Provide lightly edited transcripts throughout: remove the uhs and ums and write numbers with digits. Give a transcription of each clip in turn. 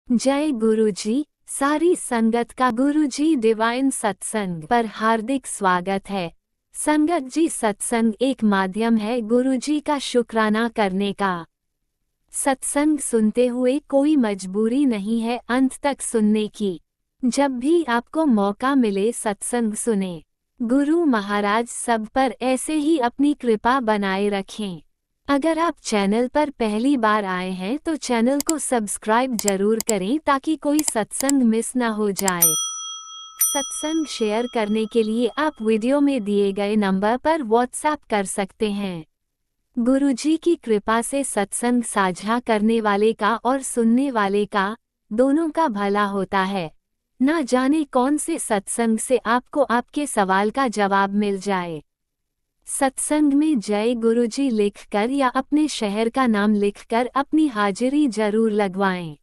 जय गुरुजी। सारी संगत का गुरुजी डिवाइन सत्संग पर हार्दिक स्वागत है। संगत जी, सत्संग एक माध्यम है गुरुजी का शुक्राना करने का। सत्संग सुनते हुए कोई मजबूरी नहीं है अंत तक सुनने की। जब भी आपको मौका मिले सत्संग सुने। गुरु महाराज सब पर ऐसे ही अपनी कृपा बनाए रखें। अगर आप चैनल पर पहली बार आए हैं तो चैनल को सब्सक्राइब जरूर करें ताकि कोई सत्संग मिस ना हो जाए। सत्संग शेयर करने के लिए आप वीडियो में दिए गए नंबर पर व्हाट्सएप कर सकते हैं। गुरुजी की कृपा से सत्संग साझा करने वाले का और सुनने वाले का दोनों का भला होता है। ना जाने कौन से सत्संग से आपको आपके सवाल का जवाब मिल जाए। सत्संग में जय गुरुजी लिखकर या अपने शहर का नाम लिखकर अपनी हाजिरी जरूर लगवाएं।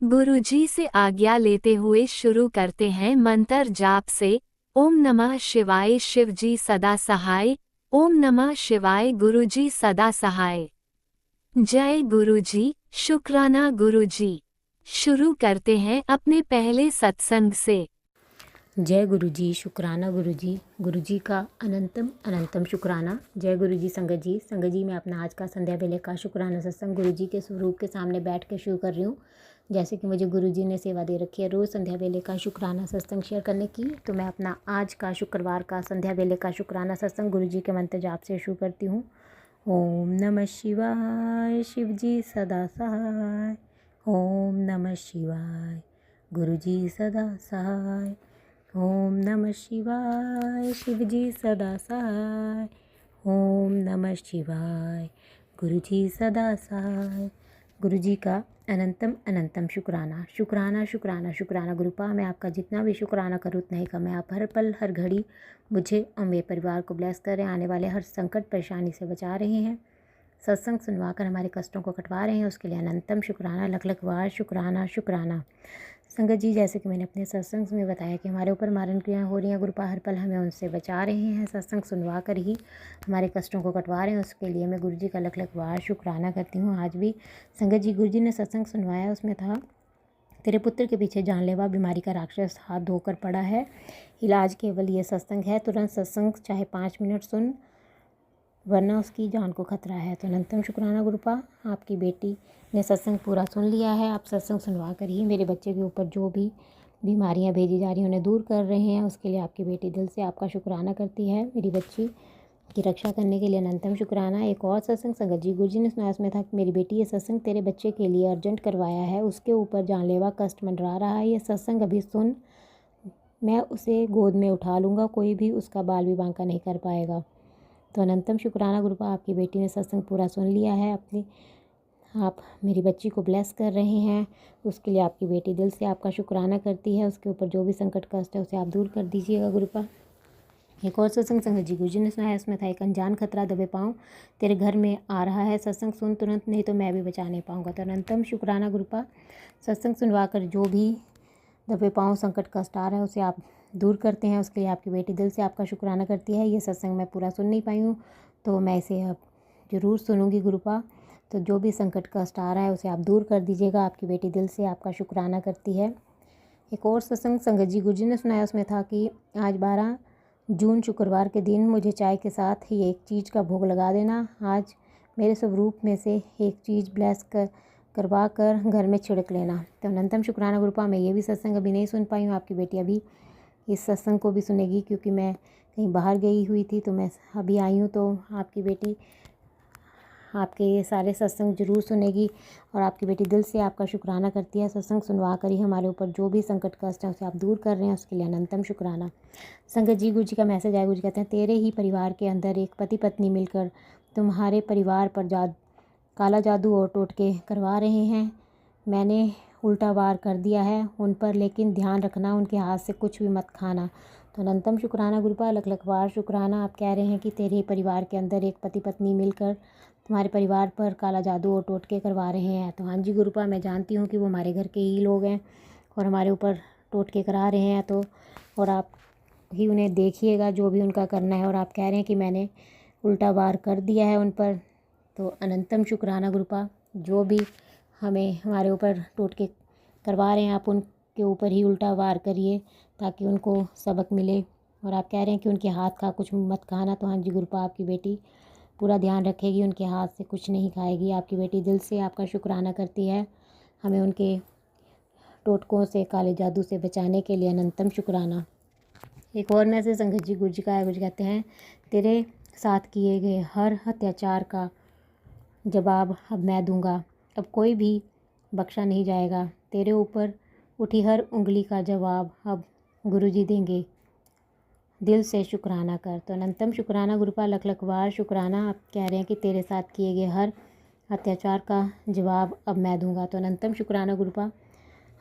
गुरुजी से आज्ञा लेते हुए शुरू करते हैं मंत्र जाप से। ओम नमः शिवाय, शिवजी सदा सहाय। ओम नमः शिवाय, गुरुजी सदा सहाय। जय गुरुजी, शुक्राना गुरुजी। शुरू करते हैं अपने पहले सत्संग से। जय गुरुजी, शुक्राना गुरुजी। गुरुजी का अनंतम अनंतम शुक्राना। जय गुरुजी। संगत जी मैं अपना आज का संध्या वेले का शुक्राना सत्संग गुरुजी के स्वरूप के सामने बैठ के शुरू कर रही हूँ। जैसे कि मुझे गुरुजी ने सेवा दे रखी है रोज़ संध्या वेले का शुक्राना सत्संग शेयर करने की, तो मैं अपना आज का शुक्रवार का संध्या वेले का शुक्राना सत्संग गुरुजी के मंत्र जाप से शुरू करती हूँ। ओम नमः शिवाय, शिवजी सदा सहाय। ओम नमः शिवाय, गुरुजी सदा सहाय। ओम नमः शिवाय, शिवजी सदा सहाय। ओम नमः शिवाय, गुरुजी सदा सहाय। गुरुजी का अनंतम अनंतम शुक्राना। शुक्राना शुक्राना शुक्राना गुरुपा, मैं आपका जितना भी शुक्राना करूँ उतना ही कम है। आप हर पल हर घड़ी मुझे और मेरे परिवार को ब्लेस कर रहे हैं, आने वाले हर संकट परेशानी से बचा रहे हैं, सत्संग सुनवा कर हमारे कष्टों को कटवा रहे हैं, उसके लिए अनंतम शुक्राना, लख लख बार शुक्राना शुक्राना। संगत जी, जैसे कि मैंने अपने सत्संग में बताया कि हमारे ऊपर मारण क्रियाएँ हो रही हैं, गुरुपा हर पल हमें उनसे बचा रहे हैं, सत्संग सुनवा कर ही हमारे कष्टों को कटवा रहे हैं, उसके लिए मैं गुरुजी का लख लख बार शुक्राना करती हूँ। आज भी संगत जी गुरुजी ने सत्संग सुनवाया, उसमें था तेरे पुत्र के पीछे जानलेवा बीमारी का राक्षस हाथ धोकर पड़ा है, इलाज केवल ये सत्संग है, तुरंत सत्संग चाहे 5 मिनट सुन वरना उसकी जान को खतरा है। तो अनंतम शुक्राना गुरुपा, आपकी बेटी ने सत्संग पूरा सुन लिया है। आप सत्संग सुनवा कर ही मेरे बच्चे के ऊपर जो भी बीमारियां भेजी जा रही हैं उन्हें दूर कर रहे हैं, उसके लिए आपकी बेटी दिल से आपका शुक्राना करती है। मेरी बच्ची की रक्षा करने के लिए अनंतम शुक्राना। एक और सत्संग संगत जी गुरुजी ने सुनाया, उसमें था कि मेरी बेटी ये सत्संग तेरे बच्चे के लिए अर्जेंट करवाया है, उसके ऊपर जानलेवा कष्ट मंडरा रहा है, ये सत्संग अभी सुन, मैं उसे गोद में उठा लूँगा, कोई भी उसका बाल भी बांका नहीं कर पाएगा। तो अनंतम शुक्राना गुरुपा, आपकी बेटी ने सत्संग पूरा सुन लिया है, आप मेरी बच्ची को ब्लेस कर रहे हैं, उसके लिए आपकी बेटी दिल से आपका शुक्राना करती है, उसके ऊपर जो भी संकट कष्ट है उसे आप दूर कर दीजिएगा गुरुपा। एक और सत्संग संगत जी गुरुजी ने सुनाया, उसमें था एक अनजान खतरा दबे पाँव तेरे घर में आ रहा है, सत्संग सुन तुरंत, नहीं तो मैं भी बचा नहीं पाऊँगा। तो अनंतम शुक्राना गुरुपा, सत्संग सुनवा कर जो भी दबे पाँव संकट कष्ट आ रहा है उसे आप दूर करते हैं, उसके लिए आपकी बेटी दिल से आपका शुक्राना करती है। ये सत्संग मैं पूरा सुन नहीं पाई हूँ तो मैं इसे अब ज़रूर सुनूंगी गुरुपा। तो जो भी संकट कष्ट आ रहा है उसे आप दूर कर दीजिएगा, आपकी बेटी दिल से आपका शुक्राना करती है। एक और सत्संग संगत जी गुरुजी ने सुनाया, उसमें था कि आज 12 जून शुक्रवार के दिन मुझे चाय के साथ ही एक चीज़ का भोग लगा देना, आज मेरे स्वरूप में से एक चीज़ ब्लेस करवा कर घर में छिड़क लेना। तो अनंतम शुक्राना गुरुपा, मैं ये भी सत्संग अभी नहीं सुन पाई हूँ, आपकी बेटी अभी इस सत्संग को भी सुनेगी, क्योंकि मैं कहीं बाहर गई हुई थी तो मैं अभी आई हूँ, तो आपकी बेटी आपके ये सारे सत्संग जरूर सुनेगी और आपकी बेटी दिल से आपका शुक्राना करती है। सत्संग सुनवा कर ही हमारे ऊपर जो भी संकट कष्ट है उसे आप दूर कर रहे हैं, उसके लिए अनंतम शुक्राना। संगत जी गुरुजी का मैसेज आया, गुरुजी कहते हैं, तेरे ही परिवार के अंदर एक पति पत्नी मिलकर तुम्हारे परिवार पर काला जादू और टोटके करवा रहे हैं, मैंने उल्टा वार कर दिया है उन पर, लेकिन ध्यान रखना उनके हाथ से कुछ भी मत खाना। तो अनंतम शुक्राना गुरुपा, लख लख बार शुक्राना। आप कह रहे हैं कि तेरे परिवार के अंदर एक पति पत्नी मिलकर तुम्हारे परिवार पर काला जादू और टोटके करवा रहे हैं। तो हाँ जी गुरुपा, मैं जानती हूँ कि वो हमारे घर के ही लोग हैं और हमारे ऊपर टोटके करा रहे हैं, तो और आप ही उन्हें देखिएगा जो भी उनका करना है, और आप कह रहे हैं कि मैंने उल्टा वार कर दिया है उन पर। तो अनंतम शुक्राना गुरुपा, जो भी हमें हमारे ऊपर टोटके करवा रहे हैं आप उनके ऊपर ही उल्टा वार करिए ताकि उनको सबक मिले। और आप कह रहे हैं कि उनके हाथ का कुछ मत खाना। तो हाँ जी गुरुपा, आपकी बेटी पूरा ध्यान रखेगी, उनके हाथ से कुछ नहीं खाएगी। आपकी बेटी दिल से आपका शुक्राना करती है हमें उनके टोटकों से, काले जादू से बचाने के लिए अनंतम शुक्राना। एक और मैसेज संगत जी गुरु जी का है। गुरु जी कहते हैं तेरे साथ किए गए हर अत्याचार का जवाब अब मैं दूंगा, अब कोई भी बख्शा नहीं जाएगा। तेरे ऊपर उठी हर उंगली का जवाब अब गुरुजी देंगे, दिल से शुक्राना कर। तो अनंतम शुक्राना गुरुपा, लख लख बार शुक्राना। आप कह रहे हैं कि तेरे साथ किए गए हर अत्याचार का जवाब अब मैं दूंगा। तो अनंतम शुक्राना गुरुपा,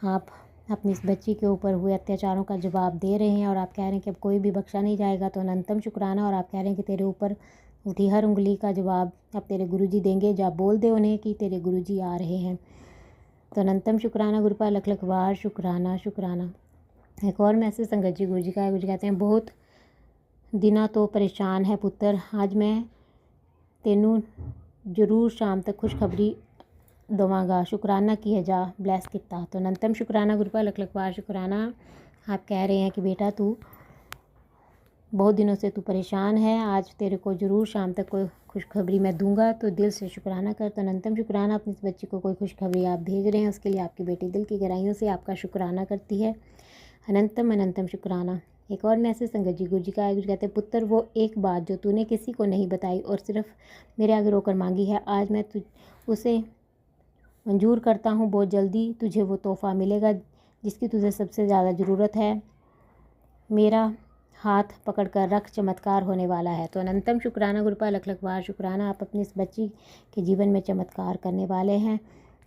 आप अपनी इस बच्ची के ऊपर हुए अत्याचारों का जवाब दे रहे हैं और आप कह रहे हैं कि अब कोई भी बख्शा नहीं जाएगा। तो अनंतम शुक्राना। और आप कह रहे हैं कि तेरे ऊपर उठी हर उंगली का जवाब अब तेरे गुरुजी देंगे, जा बोल दे उन्हें कि तेरे गुरुजी आ रहे हैं। तो अनंतम शुक्राना गुरुपा, लख लख बार शुक्राना शुक्राना। एक और मैसेज संगत जी गुरु जी का है। गुरु जी कहते हैं बहुत दिना तो परेशान है पुत्र, आज मैं तेनू जरूर शाम तक खुशखबरी दवांगा, शुक्राना किया जा, ब्लैस किता। तो अनंतम शुक्राना गुरुपा, लख लख बार शुक्राना। आप कह रहे हैं कि बेटा तू बहुत दिनों से तू परेशान है, आज तेरे को ज़रूर शाम तक कोई खुशखबरी मैं दूंगा, तो दिल से शुक्राना कर। तो अनंतम शुक्राना। अपनी इस बच्ची को कोई खुशखबरी आप भेज रहे हैं, उसके लिए आपकी बेटी दिल की गहराइयों से आपका शुक्राना करती है। अनंतम अनंतम शुक्राना। एक और मैसेज संगत जी गुरु जी का है। गुरु कहते हैं पुत्र वो एक बात जो तूने किसी को नहीं बताई और सिर्फ मेरे आगे रोकर मांगी है, आज मैं उसे मंजूर करता हूँ। बहुत जल्दी तुझे वो तोहफ़ा मिलेगा जिसकी तुझे सबसे ज़्यादा ज़रूरत है। मेरा हाथ पकड़कर रख, चमत्कार होने वाला है। तो अनंतम शुक्राना गुरुपा, लख लख बार शुक्राना। आप अपनी इस बच्ची के जीवन में चमत्कार करने वाले हैं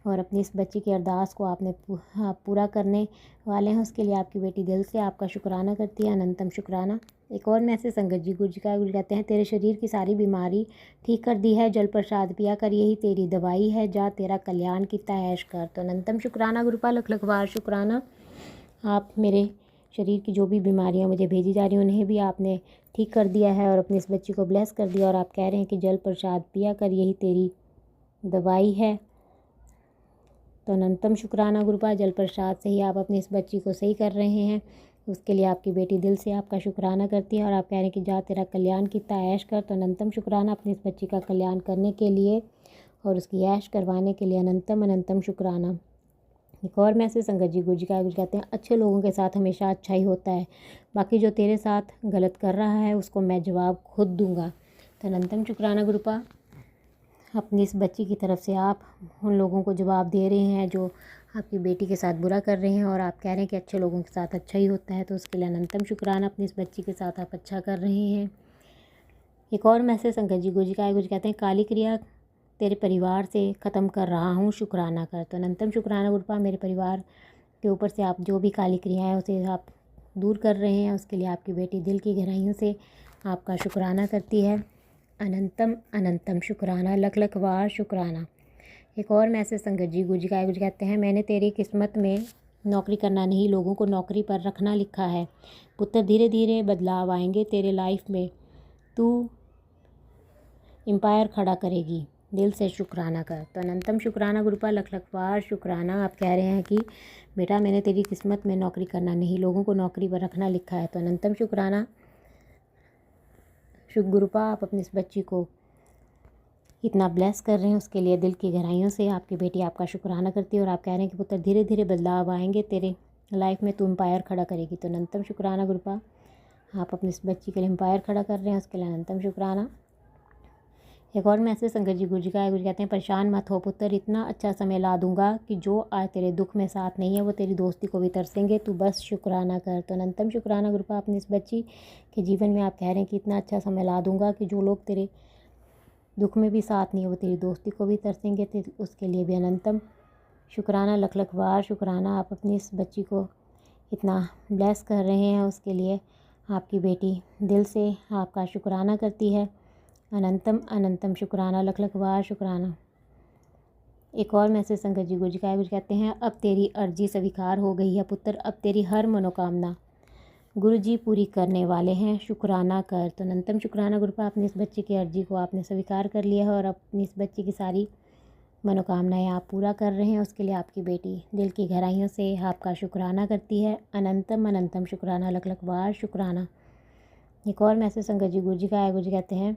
और अपनी इस बच्ची की अरदास को आपने पूरा करने वाले हैं। उसके लिए आपकी बेटी दिल से आपका शुक्राना करती है। अनंतम शुक्राना। एक और मैसेज संगत जी गुरु जी का। गुरु कहते हैं तेरे शरीर की सारी बीमारी ठीक कर दी है, जल प्रसाद पिया कर, यही तेरी दवाई है, जा तेरा कल्याण किता ऐश कर। तो अनंतम शुक्राना गुरुपा, लख लख बार शुक्राना। आप मेरे शरीर की जो भी बीमारियां मुझे भेजी जा रही हैं उन्हें भी आपने ठीक कर दिया है और अपनी इस बच्ची को ब्लेस कर दिया। और आप कह रहे हैं कि जल प्रसाद पिया कर, यही तेरी दवाई है। तो अनंतम शुक्राना गुरुपा, जल प्रसाद से ही आप अपनी इस बच्ची को सही कर रहे हैं, उसके लिए आपकी बेटी दिल से आपका शुक्राना करती है। और आप कह रहे हैं कि जा तेरा कल्याण किता ऐश कर। तो अनंतम शुक्राना। अपनी इस बच्ची का कल्याण करने के लिए और उसकी ऐश करवाने के लिए अनंतम अनंतम शुक्राना। एक और मैसेज संगत जी गुरु जी का। गुरु कहते हैं अच्छे लोगों के साथ हमेशा अच्छा ही होता है, बाकी जो तेरे साथ गलत कर रहा है उसको मैं जवाब खुद दूंगा। तो अनंतम शुक्राना गुरुपा, अपनी इस बच्ची की तरफ से आप उन लोगों को जवाब दे रहे हैं जो आपकी बेटी के साथ बुरा कर रहे हैं और आप कह रहे हैं कि अच्छे लोगों के साथ अच्छा ही होता है, तो उसके लिए अनंतम शुक्राना। अपनी इस बच्ची के साथ आप अच्छा कर रहे हैं। एक और मैसेज संगत जी गुरु जी का है। गुरु कहते हैं काली क्रिया तेरे परिवार से ख़त्म कर रहा हूँ, शुक्राना कर। तो अनंतम शुक्राना गुरुपा, मेरे परिवार के ऊपर से आप जो भी काली क्रिया है उसे आप दूर कर रहे हैं, उसके लिए आपकी बेटी दिल की गहराइयों से आपका शुक्राना करती है। अनंतम अनंतम शुक्राना, लख लख बार शुक्राना। एक और मैसेज संगत जी गुरु जी का है। गुरु कहते हैं मैंने तेरी किस्मत में नौकरी करना नहीं, लोगों को नौकरी पर रखना लिखा है पुत्र, धीरे धीरे बदलाव आएंगे तेरे लाइफ में, तू एम्पायर खड़ा करेगी, दिल से शुक्राना कर। तो अनंतम शुक्राना गुरुपा, लख लख बार शुक्राना। आप कह रहे हैं कि बेटा मैंने तेरी किस्मत में नौकरी करना नहीं, लोगों को नौकरी पर रखना लिखा है। तो अनंतम शुक्राना शुभ गुरुपा, आप अपनी इस बच्ची को इतना ब्लेस कर रहे हैं, उसके लिए दिल की गहराइयों से आपकी बेटी आपका शुक्राना करती है। और आप कह रहे हैं कि पुत्र धीरे धीरे बदलाव आएंगे तेरे लाइफ में, तू एम्पायर खड़ा करेगी। तो अनंतम शुक्राना गुरुपा, आप अपनी इस बच्ची के लिए एम्पायर खड़ा कर रहे हैं, उसके लिए अनंतम शुक्राना। एक और मैसेज संगत जी गुरु जी का है। गुरु कहते हैं परेशान मत हो पुत्र, इतना अच्छा समय ला दूंगा कि जो आज तेरे दुख में साथ नहीं है वो तेरी दोस्ती को भी तरसेंगे, तू बस शुक्राना कर। तो अनंतम शुक्राना गुरुपा, अपनी इस बच्ची के जीवन में आप कह रहे हैं कि इतना अच्छा समय ला दूंगा कि जो लोग तेरे दुख में भी साथ नहीं है वो तेरी दोस्ती को भी तरसेंगे, तो उसके लिए भी अनंतम शुक्राना, लख लख बार शुक्राना। आप अपनी इस बच्ची को इतना ब्लेस कर रहे हैं, उसके लिए आपकी बेटी दिल से आपका शुक्राना करती है। अनंतम अनंतम शुक्राना, लख लख बार शुक्राना। एक और मैसेज संगत जी गुरु जी का है। गुरु कहते हैं अब तेरी अर्जी स्वीकार हो गई है पुत्र, अब तेरी हर मनोकामना गुरु जी पूरी करने वाले हैं, शुक्राना कर। तो अनंतम शुक्राना गुरुपा, अपनी इस बच्ची की अर्जी को आपने स्वीकार कर लिया है और अपनी इस बच्ची की सारी मनोकामनाएं आप पूरा कर रहे हैं, उसके लिए आपकी बेटी दिल की गहराइयों से आपका शुक्राना करती है। अनंतम अनंतम शुक्राना, लख लख बार शुक्राना। एक और मैसेज संगत जी गुरु जी का है। गुरु जी कहते हैं,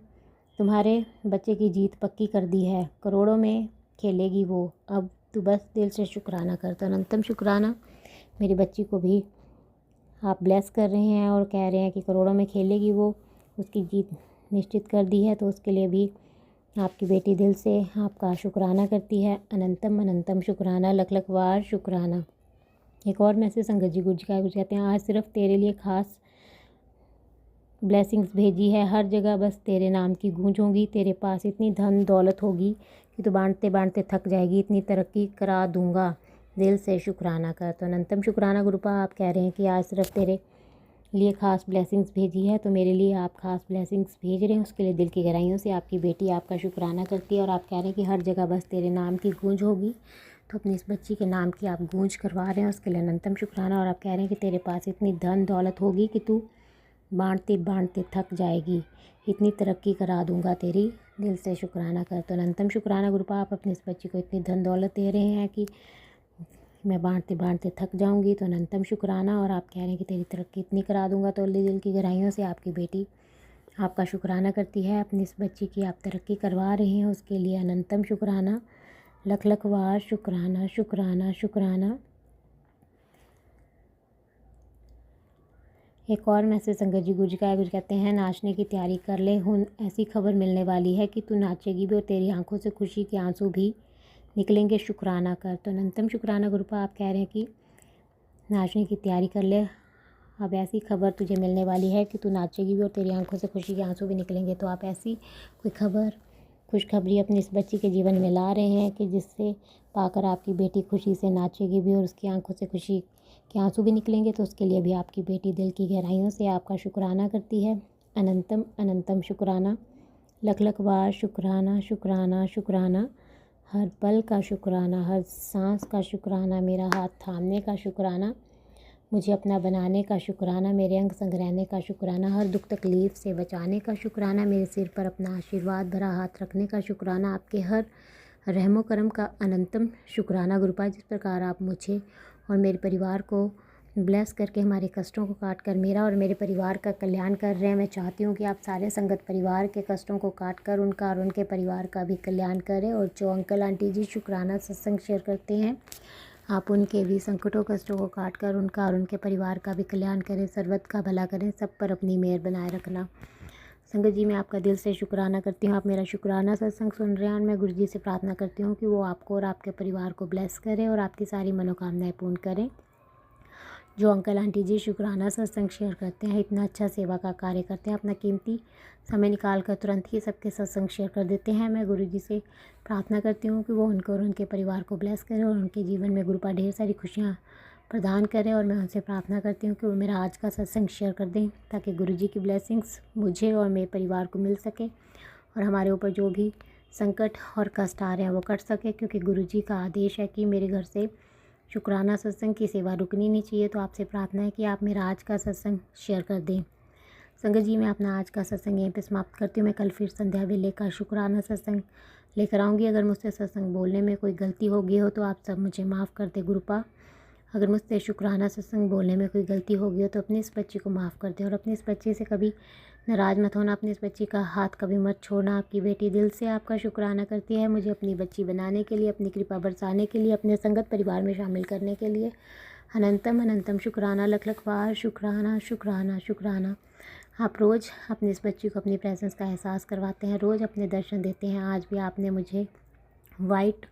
तुम्हारे बच्चे की जीत पक्की कर दी है, करोड़ों में खेलेगी वो, अब तू बस दिल से शुक्राना कर। तो अनंतम शुक्राना, मेरी बच्ची को भी आप ब्लेस कर रहे हैं और कह रहे हैं कि करोड़ों में खेलेगी वो, उसकी जीत निश्चित कर दी है। तो उसके लिए भी आपकी बेटी दिल से आपका शुक्राना करती है। अनंतम अनंतम शुक्राना, लख लख बार शुक्राना। एक और मैसेज संगत जी गुरु जी का कहते हैं, आज सिर्फ तेरे लिए खास ब्लेसिंग्स भेजी है, हर जगह बस तेरे नाम की गूंज होगी, तेरे पास इतनी धन दौलत होगी कि तू बांटते बांटते थक जाएगी, इतनी तरक्की करा दूंगा, दिल से शुक्राना कर। तो अनंतम शुक्राना गुरुपा, आप कह रहे हैं कि आज सिर्फ तेरे लिए ख़ास ब्लेसिंग्स भेजी है, तो मेरे लिए आप ख़ास ब्लेसिंग्स भेज रहे हैं, उसके लिए दिल की गहराइयों से आपकी बेटी आपका शुक्राना करती है। और आप कह रहे हैं कि हर जगह बस तेरे नाम की गूंज होगी, तो अपनी इस बच्ची के नाम की आप गूंज करवा रहे हैं, उसके लिए अनंतम शुक्राना। और आप कह रहे हैं कि तेरे पास इतनी धन दौलत होगी कि तू बांटते बांटते थक जाएगी, इतनी तरक्की करा दूंगा तेरी, दिल से शुक्राना कर। तो अनंतम शुक्राना गुरुपा, आप अपनी इस बच्ची को इतनी धन दौलत दे रहे हैं कि मैं बांटते बांटते थक जाऊंगी। तो अनंतम शुक्राना। और आप कह रहे हैं कि तेरी तरक्की इतनी करा दूंगा। तो दिल की गहराइयों से आपकी बेटी आपका शुक्राना करती है, अपनी इस बच्ची की आप तरक्की करवा रहे हैं, उसके लिए अनंतम शुक्राना, लख लख बार शुक्राना शुक्राना शुक्राना। एक और मैसेज संगत जी गुरु जी का है। गुरु कहते हैं, नाचने की तैयारी कर ले, हुन ऐसी खबर मिलने वाली है कि तू नाचेगी भी और तेरी आंखों से खुशी के आंसू भी निकलेंगे, शुक्राना कर। तो अनंतम शुक्राना गुरुपा, आप कह रहे हैं कि नाचने की तैयारी कर ले, अब ऐसी खबर तुझे मिलने वाली है कि तू नाचेगी भी और तेरी आंखों से खुशी के आंसू भी निकलेंगे। तो आप ऐसी कोई खबर, खुशखबरी अपनी इस बच्ची के जीवन में ला रहे हैं कि जिससे पाकर आपकी बेटी खुशी से नाचेगी भी और उसकी आंखों से खुशी के आंसू भी निकलेंगे। तो उसके लिए भी आपकी बेटी दिल की गहराइयों से आपका शुक्राना करती है। अनंतम अनंतम शुक्राना, लख लख बार शुक्राना शुक्राना शुक्राना। हर पल का शुक्राना, हर सांस का शुक्राना, मेरा हाथ थामने का शुक्राना, मुझे अपना बनाने का शुक्राना, मेरे अंग संग रहने का शुक्राना, हर दुख तकलीफ़ से बचाने का शुक्राना, मेरे सिर पर अपना आशीर्वाद भरा हाथ रखने का शुक्राना, आपके हर रहमो करम का अनंतम शुक्राना गुरुपा। जिस प्रकार आप मुझे और मेरे परिवार को ब्लेस करके हमारे कष्टों को काट कर मेरा और मेरे परिवार का कल्याण कर रहे हैं, मैं चाहती हूँ कि आप सारे संगत परिवार के कष्टों को काट कर उनका और उनके परिवार का भी कल्याण करें। और जो अंकल आंटी जी शुक्राना सत्संग शेयर करते हैं, आप उनके भी संकटों कष्टों को काट कर उनका और उनके परिवार का भी कल्याण करें, सर्वत का भला करें, सब पर अपनी मेहर बनाए रखना। संगत जी, मैं आपका दिल से शुक्राना करती हूँ, आप मेरा शुक्राना सत्संग सुन रहे हैं। और मैं गुरु जी से प्रार्थना करती हूँ कि वो आपको और आपके परिवार को ब्लेस करें और आपकी सारी मनोकामनाएं पूर्ण करें। जो अंकल आंटी जी शुक्राना सत्संग शेयर करते हैं, इतना अच्छा सेवा का कार्य करते हैं, अपना कीमती समय निकाल कर तुरंत ही सबके सत्संग शेयर कर देते हैं। मैं गुरु जी से प्रार्थना करती हूँ कि वो उनको और उनके परिवार को ब्लेस करें और उनके जीवन में गुरुपा ढेर सारी खुशियाँ प्रदान करें। और मैं उनसे प्रार्थना करती हूँ कि वो मेरा आज का सत्संग शेयर कर दें, ताकि गुरु जी की ब्लेसिंग्स मुझे और मेरे परिवार को मिल सके और हमारे ऊपर जो भी संकट और कष्ट आ रहे हैं वो कट सके, क्योंकि गुरु जी का आदेश है कि मेरे घर से शुक्राना सत्संग की सेवा रुकनी नहीं चाहिए। तो आपसे प्रार्थना है कि आप मेरा आज का सत्संग शेयर कर दें। संगत जी, मैं अपना आज का सत्संग यहीं पे समाप्त करती हूँ। मैं कल फिर संध्या वेले का शुक्राना सत्संग लेकर आऊँगी। अगर मुझसे सत्संग बोलने में कोई गलती हो गई हो तो आप सब मुझे माफ़ कर दे गुरुपा। अगर मुझसे शुक्राना सत्संग बोलने में कोई गलती हो गई हो तो अपनी इस बच्ची को माफ़ कर दे और अपनी इस बच्ची से कभी नाराज़ मत होना, अपनी इस बच्ची का हाथ कभी मत छोड़ना। आपकी बेटी दिल से आपका शुक्राना करती है, मुझे अपनी बच्ची बनाने के लिए, अपनी कृपा बरसाने के लिए, अपने संगत परिवार में शामिल करने के लिए। अनंतम अनंतम शुक्राना, लख लख बार शुक्राना शुक्राना शुक्राना। आप रोज़ अपनी इस बच्ची को अपनी प्रेजेंस का एहसास करवाते हैं, रोज़ अपने दर्शन देते हैं। आज भी आपने मुझे वाइट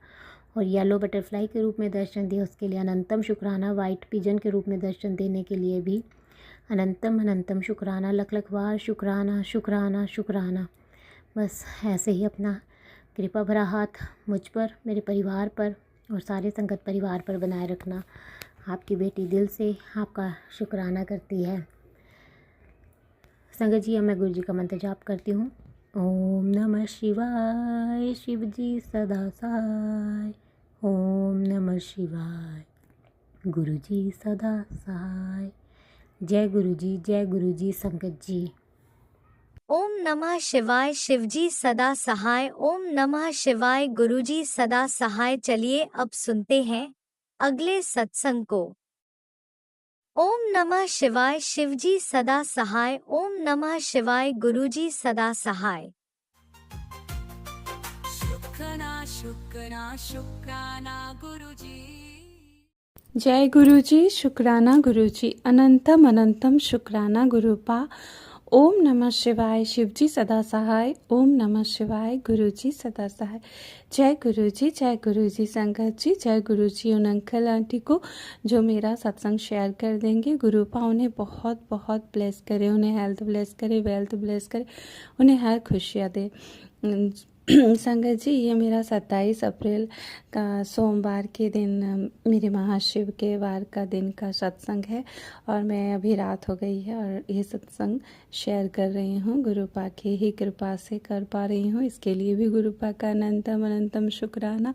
और येलो बटरफ्लाई के रूप में दर्शन दिए, उसके लिए अनंतम शुक्राना। वाइट पिजन के रूप में दर्शन देने के लिए भी अनंतम अनंतम शुक्राना, लख लख बार शुक्राना शुक्राना शुक्राना। बस ऐसे ही अपना कृपा भरा हाथ मुझ पर, मेरे परिवार पर और सारे संगत परिवार पर बनाए रखना। आपकी बेटी दिल से आपका शुक्राना करती है। संगत जी, अब मैं गुरु जी का मंत्र जाप करती हूँ। ओम नमः शिवाय, शिव जी सदा सहाय। ओम नमः शिवाय, गुरु जी सदा सहाय। जय गुरु जी, जय गुरु जी संगत जी। ओम नमः शिवाय। शिवजी सदा सहाय। ओम नमः शिवाय। गुरुजी सदा सहाय। चलिए अब सुनते हैं अगले सत्संग को। ओम नमः शिवाय। शिवजी सदा सहाय। ओम नमः शिवाय। गुरुजी सदा सहाय। शुक्राना शुक्राना शुक्राना गुरुजी। जय गुरुजी। शुक्राना गुरुजी। अनंतम अनंतम शुक्राना गुरुपा। ओम नमः शिवाय। शिवजी सदा सहाय। ओम नमः शिवाय। गुरुजी सदा सहाय। जय गुरुजी। जय गुरुजी संगत जी। जय गुरुजी उन अंकल आंटी को जो मेरा सत्संग शेयर कर देंगे। गुरुपा उन्हें बहुत बहुत ब्लेस करे, उन्हें हेल्थ ब्लेस करे, वेल्थ ब्लेस करे, उन्हें हर खुशियाँ दे। संगत जी, ये मेरा 27 अप्रैल का सोमवार के दिन मेरे महाशिव के वार का दिन का सत्संग है और मैं अभी रात हो गई है और ये सत्संग शेयर कर रही हूँ। गुरुपा की ही कृपा से कर पा रही हूँ, इसके लिए भी गुरुपा का अनंतम अनंतम शुक्राना।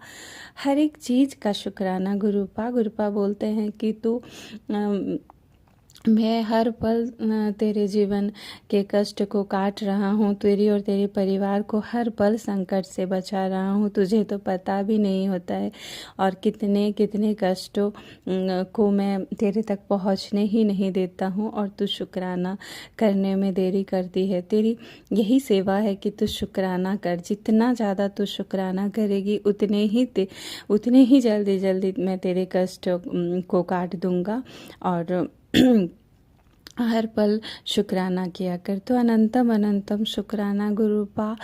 हर एक चीज़ का शुक्राना गुरुपा। गुरुपा बोलते हैं कि तू मैं हर पल तेरे जीवन के कष्ट को काट रहा हूँ, तेरी और तेरे परिवार को हर पल संकट से बचा रहा हूँ। तुझे तो पता भी नहीं होता है और कितने कितने कष्टों को मैं तेरे तक पहुँचने ही नहीं देता हूँ और तू शुक्राना करने में देरी करती है। तेरी यही सेवा है कि तू शुक्राना कर। जितना ज़्यादा तू शुक्राना करेगी उतने ही जल्दी जल्दी मैं तेरे कष्ट को काट दूँगा और हर पल शुक्राना किया कर। तो अनंतम अनंतम शुक्राना गुरुपा।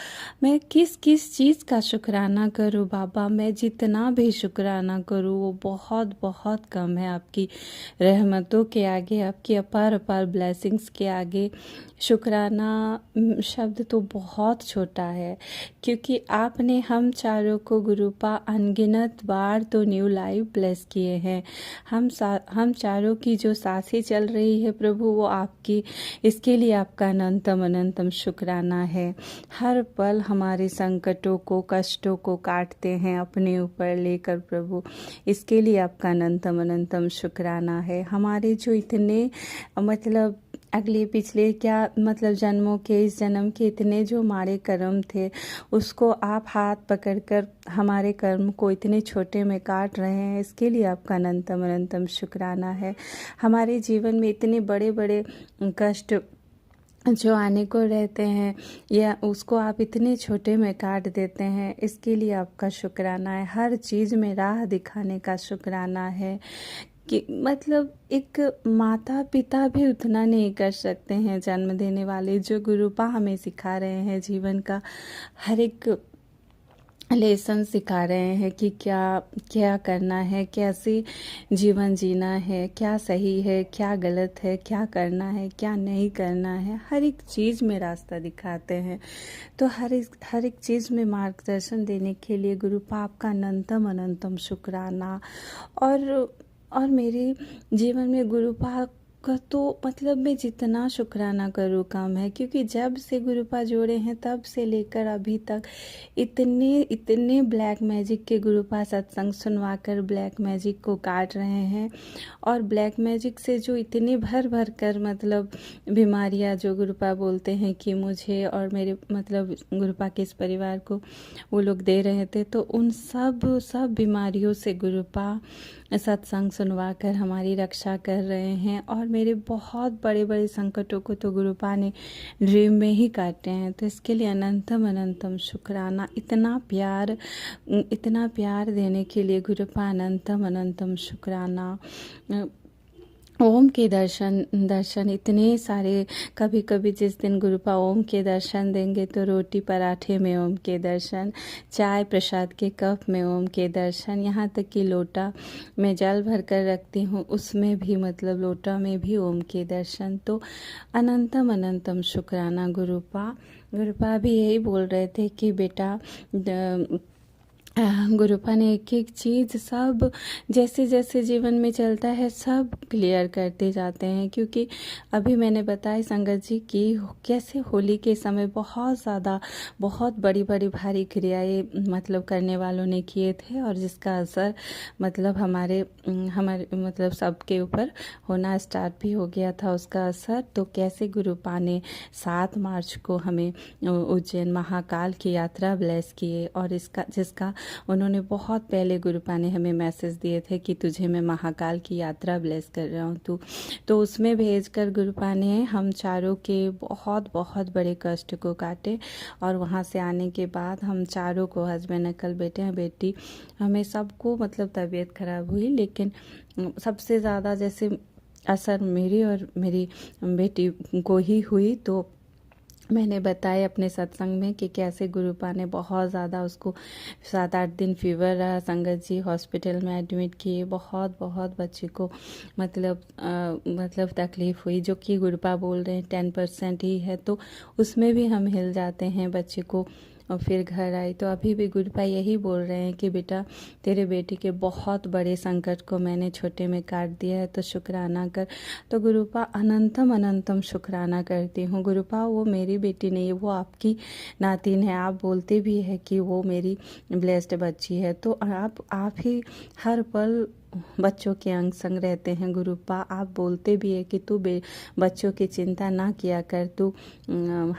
मैं किस किस चीज़ का शुक्राना करूँ बाबा? मैं जितना भी शुक्राना करूँ वो बहुत बहुत कम है आपकी रहमतों के आगे, आपकी अपार अपार ब्लेसिंग्स के आगे। शुक्राना शब्द तो बहुत छोटा है, क्योंकि आपने हम चारों को गुरुपा अनगिनत बार तो न्यू लाइफ ब्लेस किए हैं। हम चारों की जो सांसें चल रही है प्रभु, वो आपकी, इसके लिए आपका अनंतम अनंतम शुक्राना है। हर पल हमारे संकटों को, कष्टों को काटते हैं अपने ऊपर लेकर प्रभु, इसके लिए आपका अनंतम अनंतम शुक्राना है। हमारे जो इतने मतलब अगले पिछले क्या मतलब जन्मों के, इस जन्म के इतने जो हमारे कर्म थे, उसको आप हाथ पकड़कर हमारे कर्म को इतने छोटे में काट रहे हैं, इसके लिए आपका अनंतम अनंतम शुक्राना है। हमारे जीवन में इतने बड़े बड़े कष्ट जो आने को रहते हैं या उसको आप इतने छोटे में काट देते हैं, इसके लिए आपका शुक्राना है। हर चीज़ में राह दिखाने का शुक्राना है कि मतलब एक माता पिता भी उतना नहीं कर सकते हैं जन्म देने वाले, जो गुरुपा हमें सिखा रहे हैं जीवन का हर एक लेसन सिखा रहे हैं कि क्या क्या करना है, कैसे जीवन जीना है, क्या सही है, क्या गलत है, क्या करना है, क्या नहीं करना है, हर एक चीज़ में रास्ता दिखाते हैं। तो हर एक चीज़ में मार्गदर्शन देने के लिए गुरुपा आपका अनंतम अनंतम शुक्राना। और मेरे जीवन में गुरुपा का तो मतलब मैं जितना शुक्राना करूँ कम है, क्योंकि जब से गुरुपा जोड़े हैं तब से लेकर अभी तक इतने ब्लैक मैजिक के गुरुपा सत्संग सुनवाकर ब्लैक मैजिक को काट रहे हैं। और ब्लैक मैजिक से जो इतने भर कर मतलब बीमारियां जो गुरुपा बोलते हैं कि मुझे और मेरे मतलब गुरुपा के इस परिवार को वो लोग दे रहे थे, तो उन सब बीमारियों से गुरुपा सत्संग सुनवा कर हमारी रक्षा कर रहे हैं। और मेरे बहुत बड़े बड़े संकटों को तो गुरुपा ने ड्रीम में ही काटे हैं। तो इसके लिए अनंतम अनंतम शुक्राना। इतना प्यार देने के लिए गुरुपा अनंतम अनंतम शुक्राना। ओम के दर्शन इतने सारे, कभी कभी जिस दिन गुरुपा ओम के दर्शन देंगे तो रोटी पराठे में ओम के दर्शन, चाय प्रसाद के कप में ओम के दर्शन, यहाँ तक कि लोटा में जल भर कर रखती हूँ उसमें भी मतलब लोटा में भी ओम के दर्शन। तो अनंतम अनंतम शुक्राना गुरुपा भी यही बोल रहे थे कि बेटा गुरुपा ने एक एक चीज़ सब जैसे जैसे जीवन में चलता है सब क्लियर करते जाते हैं। क्योंकि अभी मैंने बताया संगत जी कि कैसे होली के समय बहुत ज़्यादा बहुत बड़ी बड़ी भारी क्रियाएं मतलब करने वालों ने किए थे और जिसका असर मतलब हमारे मतलब सबके ऊपर होना स्टार्ट भी हो गया था उसका असर। तो कैसे गुरुपा ने 7 मार्च को हमें उज्जैन महाकाल की यात्रा ब्लेस किए और जिसका उन्होंने बहुत पहले गुरुपा ने हमें मैसेज दिए थे कि तुझे मैं महाकाल की यात्रा ब्लेस कर रहा हूँ तो उसमें भेजकर गुरुपा ने हम चारों के बहुत बहुत बड़े कष्ट को काटे। और वहाँ से आने के बाद हम चारों को हस्बैंड अंकल बेटे हैं बेटी हमें सबको मतलब तबीयत खराब हुई। लेकिन सबसे ज़्यादा जैसे असर मेरी और मेरी बेटी को ही हुई। तो मैंने बताया अपने सत्संग में कि कैसे गुरुपा ने बहुत ज़्यादा उसको 7-8 दिन फीवर रहा संगत जी हॉस्पिटल में एडमिट किए। बहुत बहुत बच्चे को मतलब तकलीफ़ हुई जो कि गुरुपा बोल रहे हैं 10% ही है तो उसमें भी हम हिल जाते हैं बच्चे को। और फिर घर आई तो अभी भी गुरुपा यही बोल रहे हैं कि बेटा तेरे बेटी के बहुत बड़े संकट को मैंने छोटे में काट दिया है तो शुक्राना कर। तो गुरुपा अनंतम अनंतम शुक्राना करती हूँ। गुरुपा वो मेरी बेटी नहीं है वो आपकी नातिन है। आप बोलते भी है कि वो मेरी ब्लेस्ड बच्ची है तो आप ही हर पल बच्चों के अंग संग रहते हैं। गुरुपा आप बोलते भी है कि तू बच्चों की चिंता ना किया कर तू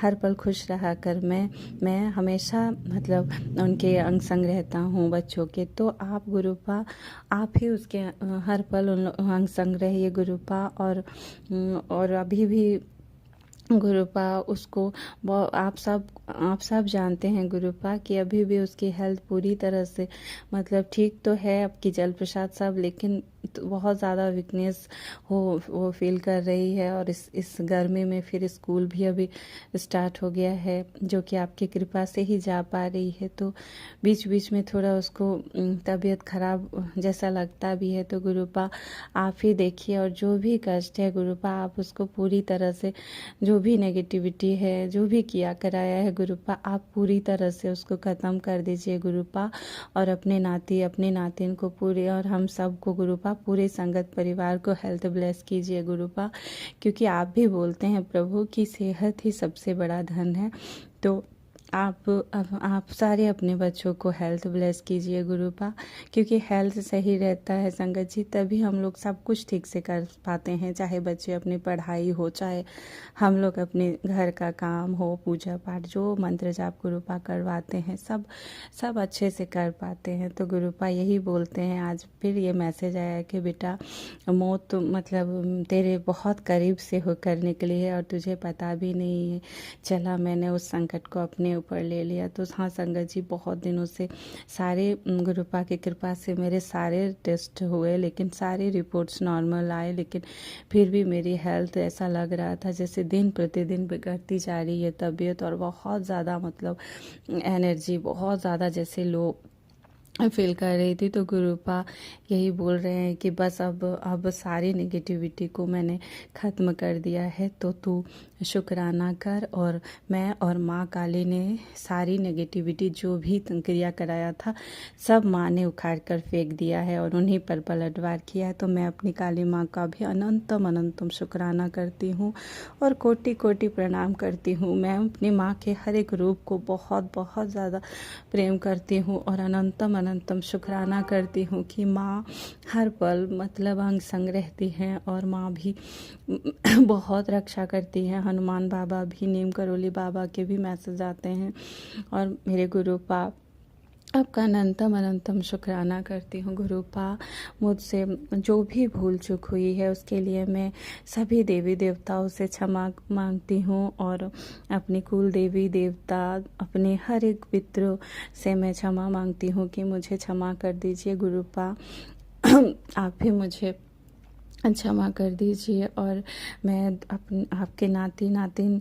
हर पल खुश रहा कर। मैं हमेशा मतलब उनके अंग संग रहता हूँ बच्चों के। तो आप गुरुपा आप ही उसके हर पल उन अंग संग रहिए गुरुपा। और अभी भी गुरुपा उसको आप सब जानते हैं गुरुपा कि अभी भी उसकी हेल्थ पूरी तरह से मतलब ठीक तो है आपकी जल प्रसाद सब लेकिन बहुत ज़्यादा वीकनेस वो फील कर रही है। और इस गर्मी में फिर स्कूल भी अभी स्टार्ट हो गया है जो कि आपकी कृपा से ही जा पा रही है। तो बीच बीच में थोड़ा उसको तबीयत खराब जैसा लगता भी है। तो गुरुपा आप ही देखिए और जो भी कष्ट है गुरुपा आप उसको पूरी तरह से जो भी नेगेटिविटी है जो भी किया कराया है गुरुपा आप पूरी तरह से उसको ख़त्म कर दीजिए गुरुपा। और अपने नातिन को पूरे और हम सब को गुरुपा पूरे संगत परिवार को हेल्थ ब्लेस कीजिए गुरुपा। क्योंकि आप भी बोलते हैं प्रभु की सेहत ही सबसे बड़ा धन है। तो आप सारे अपने बच्चों को हेल्थ ब्लेस कीजिए गुरुपा। क्योंकि हेल्थ सही रहता है संगत जी तभी हम लोग सब कुछ ठीक से कर पाते हैं। चाहे बच्चे अपनी पढ़ाई हो चाहे हम लोग अपने घर का काम हो पूजा पाठ जो मंत्र जाप गुरुपा करवाते हैं सब अच्छे से कर पाते हैं। तो गुरुपा यही बोलते हैं आज फिर ये मैसेज आया कि बेटा मौत मतलब तेरे बहुत करीब से होकर निकली है और तुझे पता भी नहीं चला। मैंने उस संकट को अपने ऊपर ले लिया। तो हाँ संगत जी बहुत दिनों से सारे गुरुपा की कृपा से मेरे सारे टेस्ट हुए लेकिन सारी रिपोर्ट्स नॉर्मल आए। लेकिन फिर भी मेरी हेल्थ ऐसा लग रहा था जैसे दिन प्रतिदिन बिगड़ती जा रही है तबीयत और बहुत ज़्यादा मतलब एनर्जी बहुत ज़्यादा जैसे लो फील कर रही थी। तो गुरुपा यही बोल रहे हैं कि बस अब सारी नेगेटिविटी को मैंने ख़त्म कर दिया है तो तू शुक्राना कर। और मैं और माँ काली ने सारी नेगेटिविटी जो भी क्रिया कराया था सब माँ ने उखाड़ कर फेंक दिया है और उन्हीं पर पलटवार किया है। तो मैं अपनी काली माँ का भी अनंतम अनंतम शुक्राना करती हूँ और कोटि कोटि प्रणाम करती हूँ। मैं अपनी माँ के हर एक रूप को बहुत बहुत ज़्यादा प्रेम करती हूँ और अनंतम अनंतम शुक्राना करती हूँ कि माँ हर पल मतलब अंग संग रहती हैं और माँ भी बहुत रक्षा करती हैं। हनुमान बाबा भी नीम करोली बाबा के भी मैसेज आते हैं और मेरे गुरुपा आपका अनंतम अनंतम शुक्राना करती हूँ। गुरुपा मुझसे जो भी भूल चूक हुई है उसके लिए मैं सभी देवी देवताओं से क्षमा मांगती हूँ और अपनी कुल देवी देवता अपने हर एक पितरों से मैं क्षमा मांगती हूँ कि मुझे क्षमा कर दीजिए गुरुपा। आप भी मुझे क्षमा कर दीजिए और मैं आपके नातिन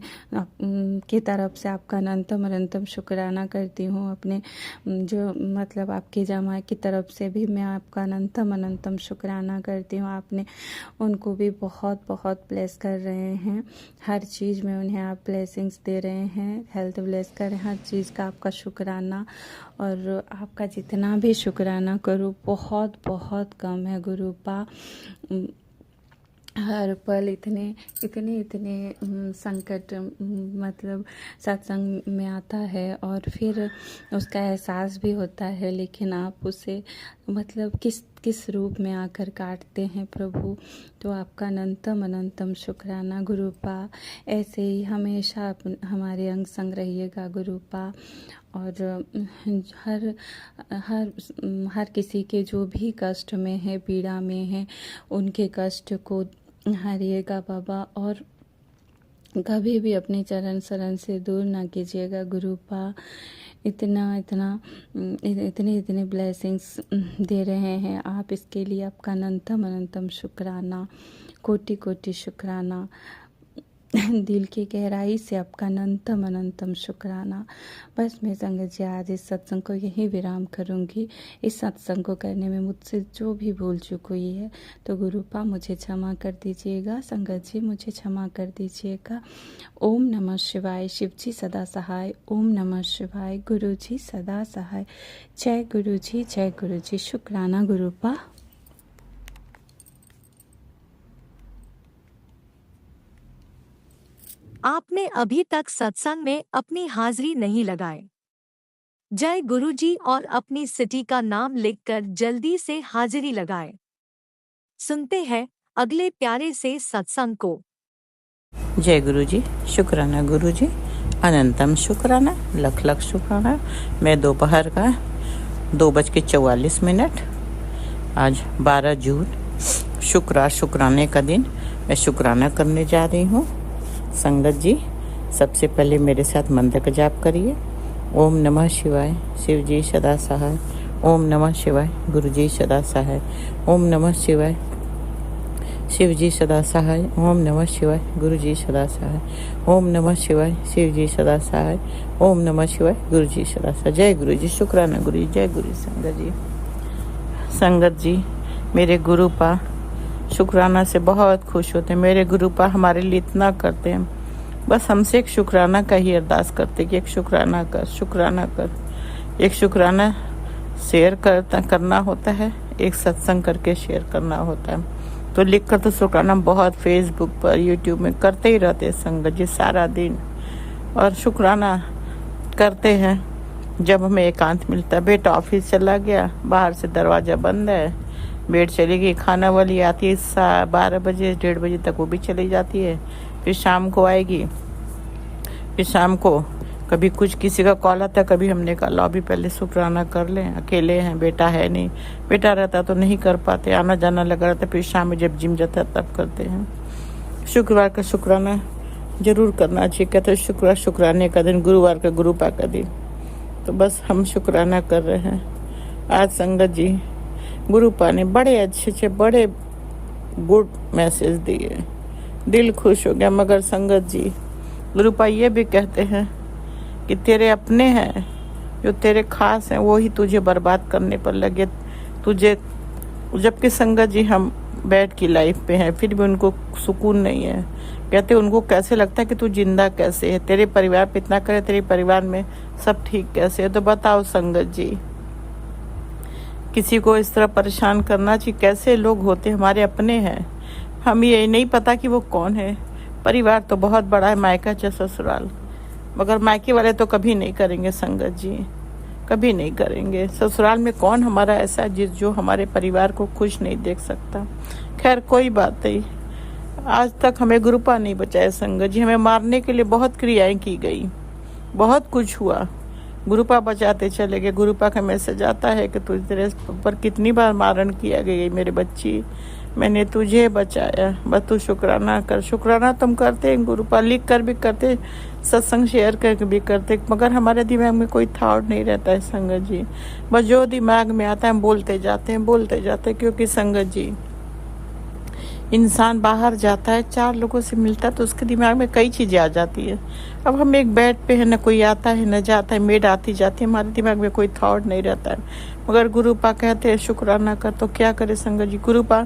की तरफ से आपका अनंतम अनंतम शुक्राना करती हूँ। अपने जो मतलब आपकी जमाई की तरफ से भी मैं आपका अनंतम अनंतम शुक्राना करती हूँ। आपने उनको भी बहुत बहुत ब्लेस कर रहे हैं हर चीज़ में उन्हें आप ब्लेसिंग्स दे रहे हैं हेल्थ ब्लेस कर रहे हैं हर चीज़ का आपका शुक्राना। और आपका जितना भी शुक्राना करूँ बहुत बहुत कम है गुरुपा। हर पल इतने इतने इतने संकट मतलब सत्संग में आता है और फिर उसका एहसास भी होता है, लेकिन आप उसे मतलब किस रूप में आकर काटते हैं प्रभु। तो आपका अनंतम अनंतम शुक्राना गुरुपा। ऐसे ही हमेशा हमारे अंग संग रहिएगा गुरुपा। और हर हर हर किसी के जो भी कष्ट में है, पीड़ा में है, उनके कष्ट को हरिएगा बाबा। और कभी भी अपने चरण शरण से दूर ना कीजिएगा गुरुपा। इतने ब्लेसिंग्स दे रहे हैं आप, इसके लिए आपका अनंतम अनंतम शुक्राना, कोटि कोटि शुक्राना। दिल की गहराई से आपका अनंतम अनंतम शुक्राना। बस मैं संगत जी आज इस सत्संग को यहीं विराम करूंगी। इस सत्संग को करने में मुझसे जो भी भूल चूक हुई है तो गुरुपा मुझे क्षमा कर दीजिएगा, संगत जी मुझे क्षमा कर दीजिएगा। ओम नमः शिवाय। शिव जी सदा सहाय। ओम नमः शिवाय। गुरु जी सदा सहाय। जय गुरु जी, जय गुरु जी। शुक्राना गुरुपा। आपने अभी तक सत्संग में अपनी हाजिरी नहीं लगाए। जय गुरुजी और अपनी सिटी का नाम लिखकर जल्दी से हाजिरी लगाए। सुनते हैं अगले प्यारे से सत्संग को। जय गुरुजी। शुक्राना गुरुजी, अनंतम शुक्राना, लख लख शुक्राना। मैं दोपहर का 2:44 आज 12 जून शुक्राने का दिन मैं शुक्राना करने जा रही हूँ। संगत जी सबसे पहले मेरे साथ मंत्र का जाप करिए। ओम नमः शिवाय। शिव जी सदा सहाय। ओम नमः शिवाय। गुरु जी सदा सहाय। ओम नमः शिवाय। शिव जी सदा सहाय। ओम नमः शिवाय। गुरु जी सदा सहाय। ओम नमः शिवाय। शिव जी सदा सहाय। ओम नमः शिवाय। गुरु जी सदा सहाय। जय गुरु जी। शुक्राना गुरु जी। जय गुरु संगत जी। संगत जी मेरे गुरुपा शुक्राना से बहुत खुश होते हैं। मेरे गुरुपा हमारे लिए इतना करते हैं, बस हमसे एक शुक्राना का ही अरदास करते कि एक शुक्राना कर, शुक्राना कर। एक शुक्राना शेयर करना होता है, एक सत्संग करके शेयर करना होता है। तो लिख कर तो शुक्राना बहुत फेसबुक पर यूट्यूब में करते ही रहते हैं संगत जी सारा दिन। और शुक्राना करते हैं जब हमें एकांत मिलता है। बेटा ऑफिस चला गया, बाहर से दरवाज़ा बंद है, बेट चली गई, खाना वाली आती है 12 बजे 1:30 बजे तक, वो भी चली जाती है। फिर शाम को आएगी, फिर शाम को कभी कुछ किसी का कॉल आता है, कभी हमने कहा लो अभी पहले शुक्राना कर लें, अकेले हैं, बेटा है नहीं। बेटा रहता तो नहीं कर पाते, आना जाना लगा रहता। फिर शाम में जब जिम जाता है तब करते हैं। शुक्रवार का शुक्राना जरूर करना चाहिए। कहते शुक्राने का दिन, गुरुवार का गुरुपा का दिन। तो बस हम शुक्राना कर रहे हैं। आज संगत जी गुरुपा ने बड़े अच्छे बड़े गुड मैसेज दिए, दिल खुश हो गया। मगर संगत जी गुरुपा ये भी कहते हैं कि तेरे अपने हैं जो तेरे खास हैं, वो ही तुझे बर्बाद करने पर लगे तुझे। जबकि संगत जी हम बैठ की लाइफ पे हैं, फिर भी उनको सुकून नहीं है। कहते उनको कैसे लगता है कि तू जिंदा कैसे है, तेरे परिवार पे इतना करे, तेरे परिवार में सब ठीक कैसे है। तो बताओ संगत जी, किसी को इस तरह परेशान करना चाहिए? कैसे लोग होते हमारे अपने हैं, हम ये नहीं पता कि वो कौन है। परिवार तो बहुत बड़ा है, मायका चाहे ससुराल, मगर मायके वाले तो कभी नहीं करेंगे संगत जी, कभी नहीं करेंगे। ससुराल में कौन हमारा ऐसा है जो हमारे परिवार को खुश नहीं देख सकता। खैर कोई बात नहीं, आज तक हमें गुरुपा नहीं बचाया संगत जी। हमें मारने के लिए बहुत क्रियाएं की गई, बहुत कुछ हुआ, गुरुपा बचाते चले गए। गुरुपा का मैसेज आता है कि तेरे पर कितनी बार मारण किया गई मेरे बच्ची, मैंने तुझे बचाया, बस तू शुक्राना कर। शुक्राना तुम करते हैं गुरुपा, लिख कर भी करते, सत्संग शेयर करके भी करते, मगर हमारे दिमाग में कोई थॉट नहीं रहता है संगत जी। बस जो दिमाग में आता है हम बोलते जाते हैं। क्योंकि संगत जी इंसान बाहर जाता है, 4 लोगों से मिलता है, तो उसके दिमाग में कई चीज़ें आ जाती है। अब हम एक बेड पे है, न कोई आता है न जाता है, मेड आती जाती है, हमारे दिमाग में कोई थॉट नहीं रहता है। मगर गुरुपा कहते हैं शुक्राना कर, तो क्या करे संगत जी। गुरुपा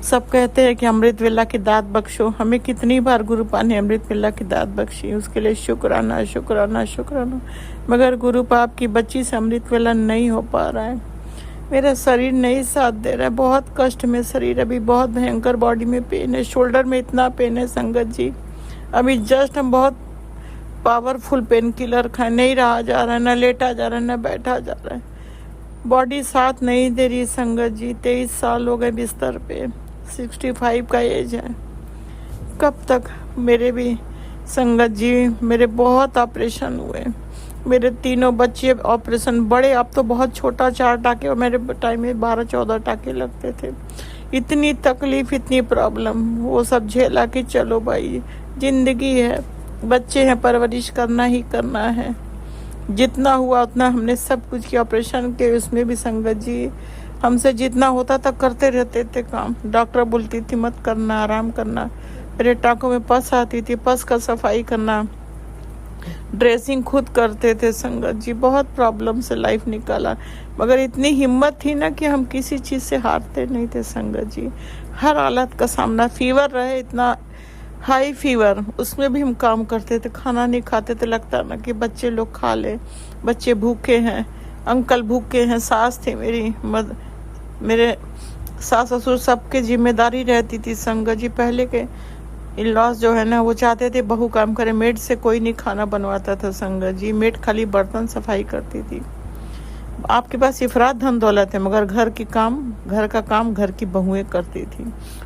सब कहते हैं कि अमृत वेला की दात बख्शो। हमें कितनी बार गुरुपा ने अमृत वेला की दात बख्शी, उसके लिए शुक्राना शुक्राना शुक्राना। मगर गुरुपा आपकी बच्ची से अमृत वेला नहीं हो पा रहा है। मेरा शरीर नहीं साथ दे रहा है, बहुत कष्ट में शरीर, अभी बहुत भयंकर बॉडी में पेन है, शोल्डर में इतना पेन है संगत जी। अभी जस्ट हम बहुत पावरफुल पेन किलर खाए, नहीं रहा जा रहा है, ना लेटा जा रहा है ना बैठा जा रहा है, बॉडी साथ नहीं दे रही संगत जी। 23 साल हो गए बिस्तर पे, 65 का एज है। कब तक मेरे भी संगत जी, मेरे बहुत ऑपरेशन हुए, मेरे तीनों बच्चे ऑपरेशन, बड़े अब तो बहुत छोटा 4 टाके, और मेरे टाइम में 12-14 टाके लगते थे। इतनी तकलीफ, इतनी प्रॉब्लम, वो सब झेला कि चलो भाई जिंदगी है, बच्चे हैं, परवरिश करना ही करना है। जितना हुआ उतना हमने सब कुछ किया, ऑपरेशन के उसमें भी संगत जी हमसे जितना होता था करते रहते थे काम। डॉक्टर बोलती थी मत करना, आराम करना। मेरे टाँकों में पस आती थी, पस का सफाई करना, ड्रेसिंग खुद करते थे संगत जी। बहुत प्रॉब्लम से लाइफ निकाला, मगर इतनी हिम्मत थी ना कि हम किसी चीज़ से हारते नहीं थे संगत जी। हर हालत का सामना, फीवर रहे, इतना हाई फीवर, उसमें भी हम काम करते थे। खाना नहीं खाते थे, लगता ना कि बच्चे लोग खा ले, बच्चे भूखे हैं, अंकल भूखे हैं। सास थी मेरे सास ससुर सबके जिम्मेदारी रहती थी संगत जी। पहले के इन-लॉज जो है ना, वो चाहते थे बहू काम करे, मेड से कोई नहीं खाना बनवाता था संगत जी। मेड खाली बर्तन सफाई करती थी। आपके पास इफरात धन दौलत है, मगर घर का काम घर की बहुएं करती थी।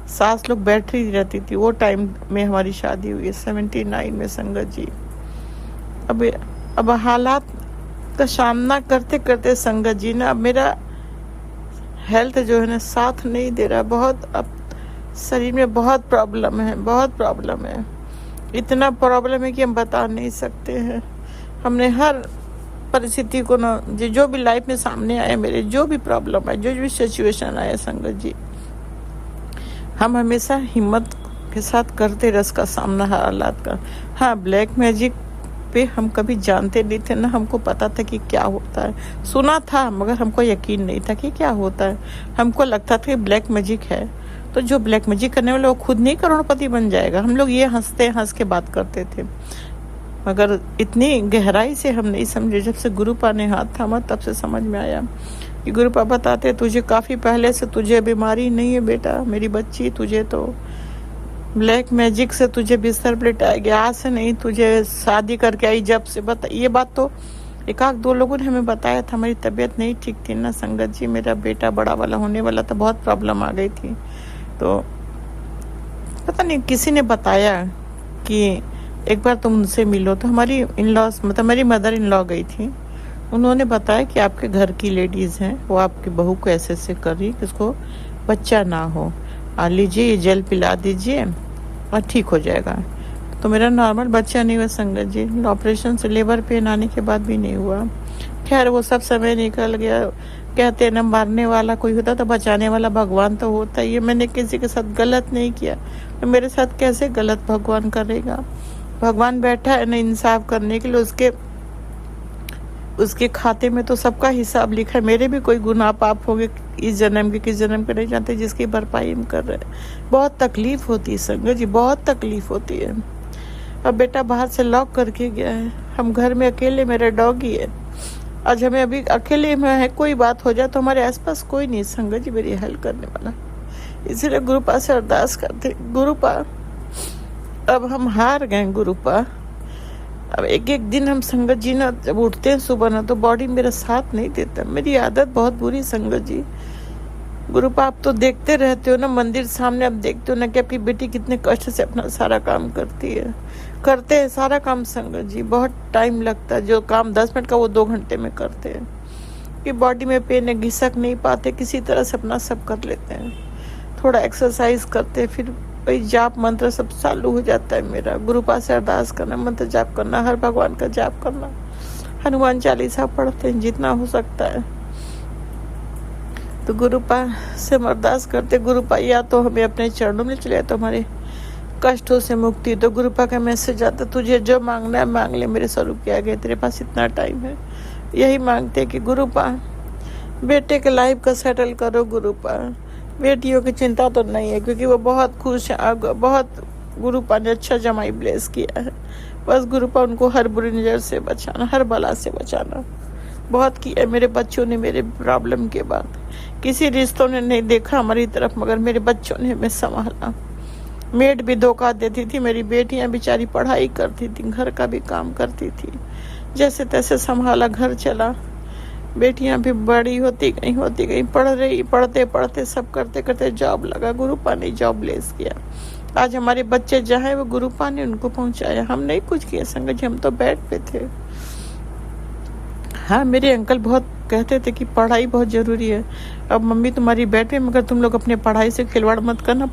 सास लोग बैठी रहती थी। वो टाइम में हमारी शादी हुई है 79 में संगत जी। अब हालात का सामना करते करते संगत जी ना, अब मेरा हेल्थ जो है ना साथ नहीं दे रहा। बहुत अब शरीर में बहुत प्रॉब्लम है, बहुत प्रॉब्लम है। इतना प्रॉब्लम है कि हम बता नहीं सकते हैं। हमने हर परिस्थिति को ना, जो भी लाइफ में सामने आया, मेरे जो भी प्रॉब्लम है, जो भी सिचुएशन आया संगत जी, हम हमेशा हिम्मत के साथ करते रस का सामना हर हालात का। हाँ, ब्लैक मैजिक पे हम कभी जानते नहीं थे ना, हमको पता था कि क्या होता है। सुना था मगर हमको यकीन नहीं था कि क्या होता है। हमको लगता था कि ब्लैक मैजिक है तो जो ब्लैक मैजिक करने वाला वो खुद नहीं करोड़पति बन जाएगा। हम लोग ये हंस के बात करते थे, मगर इतनी गहराई से हम नहीं समझे। जब से गुरुपा ने हाथ थामा तब से समझ में आया कि गुरुपा बताते तुझे काफ़ी पहले से तुझे बीमारी नहीं है बेटा, मेरी बच्ची, तुझे तो ब्लैक मैजिक से तुझे बिस्तर पर लिटाया गया, आज से नहीं, तुझे शादी करके आई जब से। बता, ये बात तो 1-2 लोगों ने हमें बताया था। हमारी तबीयत नहीं ठीक थी ना संगत जी, मेरा बेटा बड़ा वाला होने वाला था, बहुत प्रॉब्लम आ गई थी। तो पता नहीं किसी ने बताया कि एक बार तुम उनसे मिलो। तो हमारी इन-लॉज, मतलब मेरी मदर इन लॉ गई थी, उन्होंने बताया कि आपके घर की लेडीज़ हैं, वो आपकी बहू को ऐसे कर रही कि उसको बच्चा ना हो, लीजिए ये जेल पिला दीजिए और ठीक हो जाएगा। तो मेरा नॉर्मल बच्चा नहीं हुआ संगत जी, ऑपरेशन से लेबर पेन आने के बाद भी नहीं हुआ। खैर वो सब समय निकल गया। कहते हैं ना, मारने वाला कोई होता तो बचाने वाला भगवान तो होता ही है। मैंने किसी के साथ गलत नहीं किया, तो मेरे साथ कैसे गलत भगवान करेगा। भगवान बैठा है ना इंसाफ करने के लिए, उसके खाते में तो सबका हिसाब लिखा है। मेरे भी कोई गुनाह पाप होंगे इस जन्म के, किस जन्म के नहीं जानते, जिसकी भरपाई हम कर रहे हैं। बहुत तकलीफ होती है संगत जी, बहुत तकलीफ होती है। अब बेटा बाहर से लॉक करके गया है, हम घर में अकेले, मेरा डॉगी है। आज हमें अभी अकेले में है, कोई बात हो जाए तो हमारे आसपास कोई नहीं संगत जी मेरी हेल्प करने वाला। इसीलिए गुरुपा से अरदास करते, गुरुपा अब हम हार गए गुरुपा। अब एक दिन हम संगत जी ना, जब उठते हैं सुबह ना, तो बॉडी मेरा साथ नहीं देता। मेरी आदत बहुत बुरी संगत जी। गुरुपा आप तो देखते रहते हो ना, मंदिर सामने आप देखते हो ना कि आपकी बेटी कितने कष्ट से अपना सारा काम करती है। करते हैं सारा काम संगत जी, बहुत टाइम लगता है। जो काम 10 मिनट का वो 2 घंटे में करते हैं। कि बॉडी में पेन है, घिसक नहीं पाते, किसी तरह से अपना सब कर लेते हैं। थोड़ा एक्सरसाइज करते हैं, फिर वही जाप मंत्र सब चालू हो जाता है मेरा। गुरुपा से अरदास करना, मंत्र जाप करना, हर भगवान का जाप करना, हनुमान चालीसा पढ़ते हैं जितना हो सकता है। तो गुरुपा से अरदास करते, गुरुपा या तो हमें अपने चरणों में चले, तो हमारे कष्टों से मुक्ति। तो गुरुपा का मैसेज आता, तुझे जो मांगना है मांग ले, मेरे स्वरूप के आगे तेरे पास इतना टाइम है। यही मांगते कि गुरुपा बेटे के लाइफ का सेटल करो। गुरुपा बेटियों की चिंता तो नहीं है, क्योंकि वो बहुत खुश है। बहुत गुरुपा ने अच्छा जमाई ब्लेस किया है, बस गुरुपा उनको हर बुरी नज़र से बचाना, हर बला से बचाना। बहुत किया मेरे बच्चों ने मेरे प्रॉब्लम के बाद, किसी रिश्तों ने नहीं देखा हमारी तरफ, मगर मेरे बच्चों ने हमें संभाला। मेड भी धोखा देती थी, मेरी बेटियां बेचारी पढ़ाई करती थी, घर का भी काम करती थी, जैसे तैसे संभाला, घर चला। बेटियां भी बड़ी होती गई, पढ़ते पढ़ते सब करते करते जॉब लगा, गुरुपा ने जॉब लेस किया। आज हमारे बच्चे जहाँ वो गुरुपा ने उनको पहुंचाया, हम नहीं कुछ किए संगत जी, हम तो बेड पे थे। हाँ, मेरे अंकल बहुत कहते थे कि पढ़ाई बहुत जरूरी है। अब मम्मी तुम्हारी बेड पे, मगर तुम लोग अपने पढ़ाई से खिलवाड़ मत करना,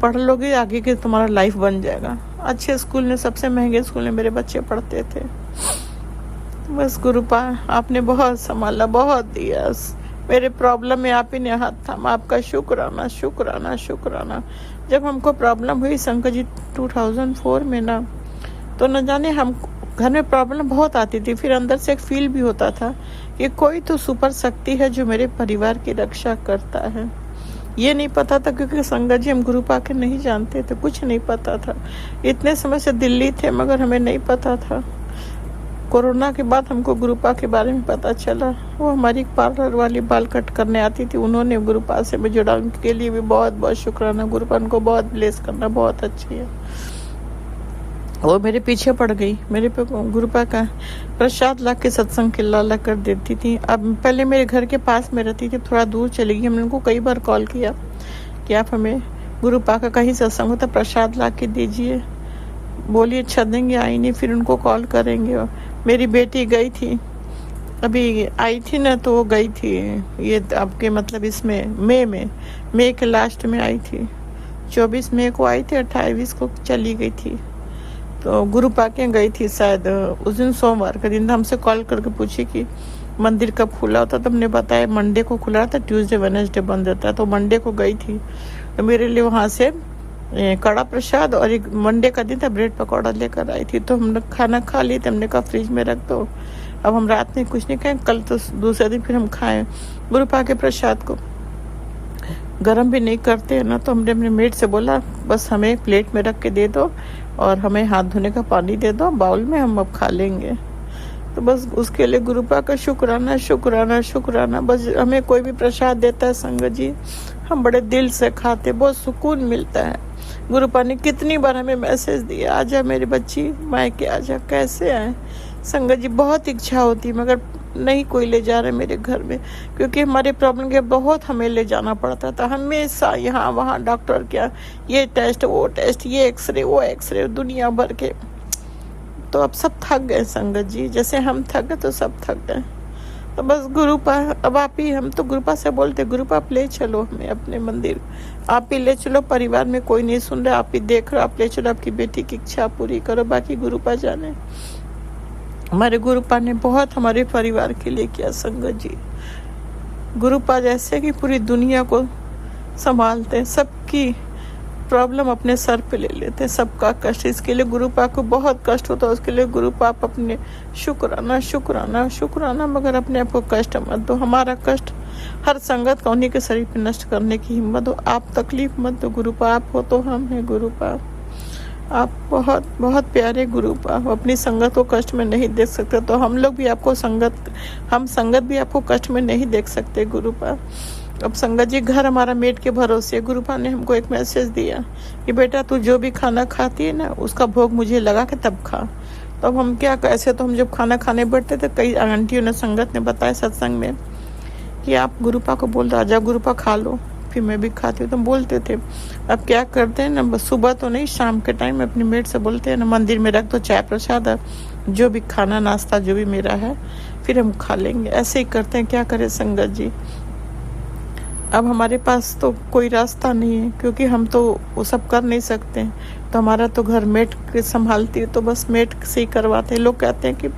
पढ़ लोगे आगे के तुम्हारा लाइफ बन जाएगा। अच्छे स्कूल में, सबसे महंगे स्कूल में मेरे बच्चे पढ़ते थे। बस गुरुपा आपने बहुत संभाला, बहुत दिया। मेरे प्रॉब्लम में आप ही ने हाथ थामा, आपका शुक्राना शुक्राना शुक्राना। जब हमको प्रॉब्लम हुई शंकर जी 2004 में ना, तो न जाने हम घर में प्रॉब्लम बहुत आती थी, फिर अंदर से एक फील भी होता था कि कोई तो सुपर शक्ति है जो मेरे परिवार की रक्षा करता है। ये नहीं पता था, क्योंकि संगत जी हम गुरुपा के नहीं जानते थे, कुछ नहीं पता था। इतने समय से दिल्ली थे, मगर हमें नहीं पता था। कोरोना के बाद हमको गुरुपा के बारे में पता चला। वो हमारी पार्लर वाली बाल कट करने आती थी, उन्होंने गुरुपा से मुझे जुड़ा, उनके लिए भी बहुत बहुत शुक्राना। गुरुपा उनको बहुत ब्लेस करना, बहुत अच्छी है। वो मेरे पीछे पड़ गई, मेरे पे गुरुपा का प्रसाद ला के सत्संग ला कर देती थी। अब पहले मेरे घर के पास में रहती थी, थोड़ा दूर चली गई। हमने उनको कई बार कॉल किया कि आप हमें गुरुपा का कहीं सत्संग होता प्रसाद ला के दीजिए, बोलिए अच्छा देंगे, आई नहीं, फिर उनको कॉल करेंगे। मेरी बेटी गई थी, अभी आई थी ना, तो वो गई थी, ये आपके मतलब इसमें मई के लास्ट में आई थी। 24 मई को आई थी, 28 को चली गई थी। तो गुरुपा के गई थी शायद उस दिन, सोमवार का दिन। हमसे कॉल करके पूछी कि मंदिर कब खुला होता, तो हमने बताया मंडे को खुला था, ट्यूसडे वेडनेसडे बंद रहता है। तो मंडे को गई थी, तो मेरे लिए वहाँ से कड़ा प्रसाद और एक मंडे का दिन था ब्रेड पकौड़ा लेकर आई थी। तो हमने खाना खा ली, तो हमने कहा फ्रिज में रख दो, अब हम रात में कुछ नहीं खाएं, कल तो दूसरे दिन फिर हम खाएं। गुरुपा के प्रसाद को गरम भी नहीं करते हैं ना, तो हमने अपने मेड से बोला बस हमें प्लेट में रख के दे दो और हमें हाथ धोने का पानी दे दो बाउल में, हम अब खा लेंगे। तो बस उसके लिए गुरुपा का शुक्राना शुक्राना शुक्राना। बस हमें कोई भी प्रसाद देता है संगत जी, हम बड़े दिल से खाते, बहुत सुकून मिलता है। गुरुपा ने कितनी बार हमें मैसेज दिया, आजा मेरी बच्ची मायके आजा, कैसे आए। संगत जी बहुत इच्छा होती, मगर नहीं कोई ले जा रहे मेरे घर में, क्योंकि हमारे प्रॉब्लम के बहुत हमें ले जाना पड़ता था, हमेशा यहाँ वहाँ डॉक्टर क्या, ये टेस्ट वो टेस्ट, ये एक्सरे वो एक्सरे, दुनिया भर के। तो अब सब थक गए संगत जी, जैसे हम थक गए तो सब थक गए। तो बस गुरुपा, अब आप ही, हम तो गुरुपा से बोलते गुरुपा आप ले चलो हमें अपने मंदिर, आप ही ले चलो, परिवार में कोई नहीं सुन रहा, आप ही देख रहे हो, आप ले चलो, आपकी बेटी की इच्छा पूरी करो, बाकी गुरुपा जाने। हमारे गुरुपा ने बहुत हमारे परिवार के लिए किया संगत जी। गुरुपा जैसे कि पूरी दुनिया को संभालते हैं, सबकी प्रॉब्लम अपने सर पे ले लेते हैं, सबका कष्ट। इसके लिए गुरुपा को बहुत कष्ट होता है, उसके लिए गुरुपा आप अपने शुक्राना शुक्राना शुक्राना, मगर अपने आप को कष्ट मत दो। हमारा कष्ट हर संगत का उन्हीं के शरीर पे नष्ट करने की हिम्मत हो, आप तकलीफ मत दो। गुरुपा आप हो तो हम हैं। गुरुपा आप बहुत बहुत प्यारे गुरुपा, अपनी संगत को कष्ट में नहीं देख सकते, तो हम लोग भी आपको हम संगत भी आपको कष्ट में नहीं देख सकते गुरुपा। अब संगत जी घर हमारा मेट के भरोसे। गुरुपा ने हमको एक मैसेज दिया कि बेटा तू जो भी खाना खाती है ना, उसका भोग मुझे लगा के तब खा। तो अब हम क्या, कैसे, तो हम जब खाना खाने बैठते थे, कई आंटियों ने संगत ने बताया सत्संग में कि आप गुरुपा को बोल दो आजा गुरुपा खा लो, फिर मैं भी खाती हूँ। तो बोलते थे। अब क्या करते हैं ना, सुबह तो नहीं, शाम के टाइम अपनी मेट से बोलते हैं ना, मंदिर में रख दो चाय प्रसाद, जो भी खाना नाश्ता जो भी मेरा है, फिर हम खा लेंगे। ऐसे ही करते हैं, क्या करें संगत जी। अब हमारे पास तो कोई रास्ता नहीं है, क्योंकि हम तो वो सब कर नहीं सकते हैं। तो हमारा तो घर मेट के संभालती है, तो बस मेट से ही करवाते हैं। लोग कहते हैं कि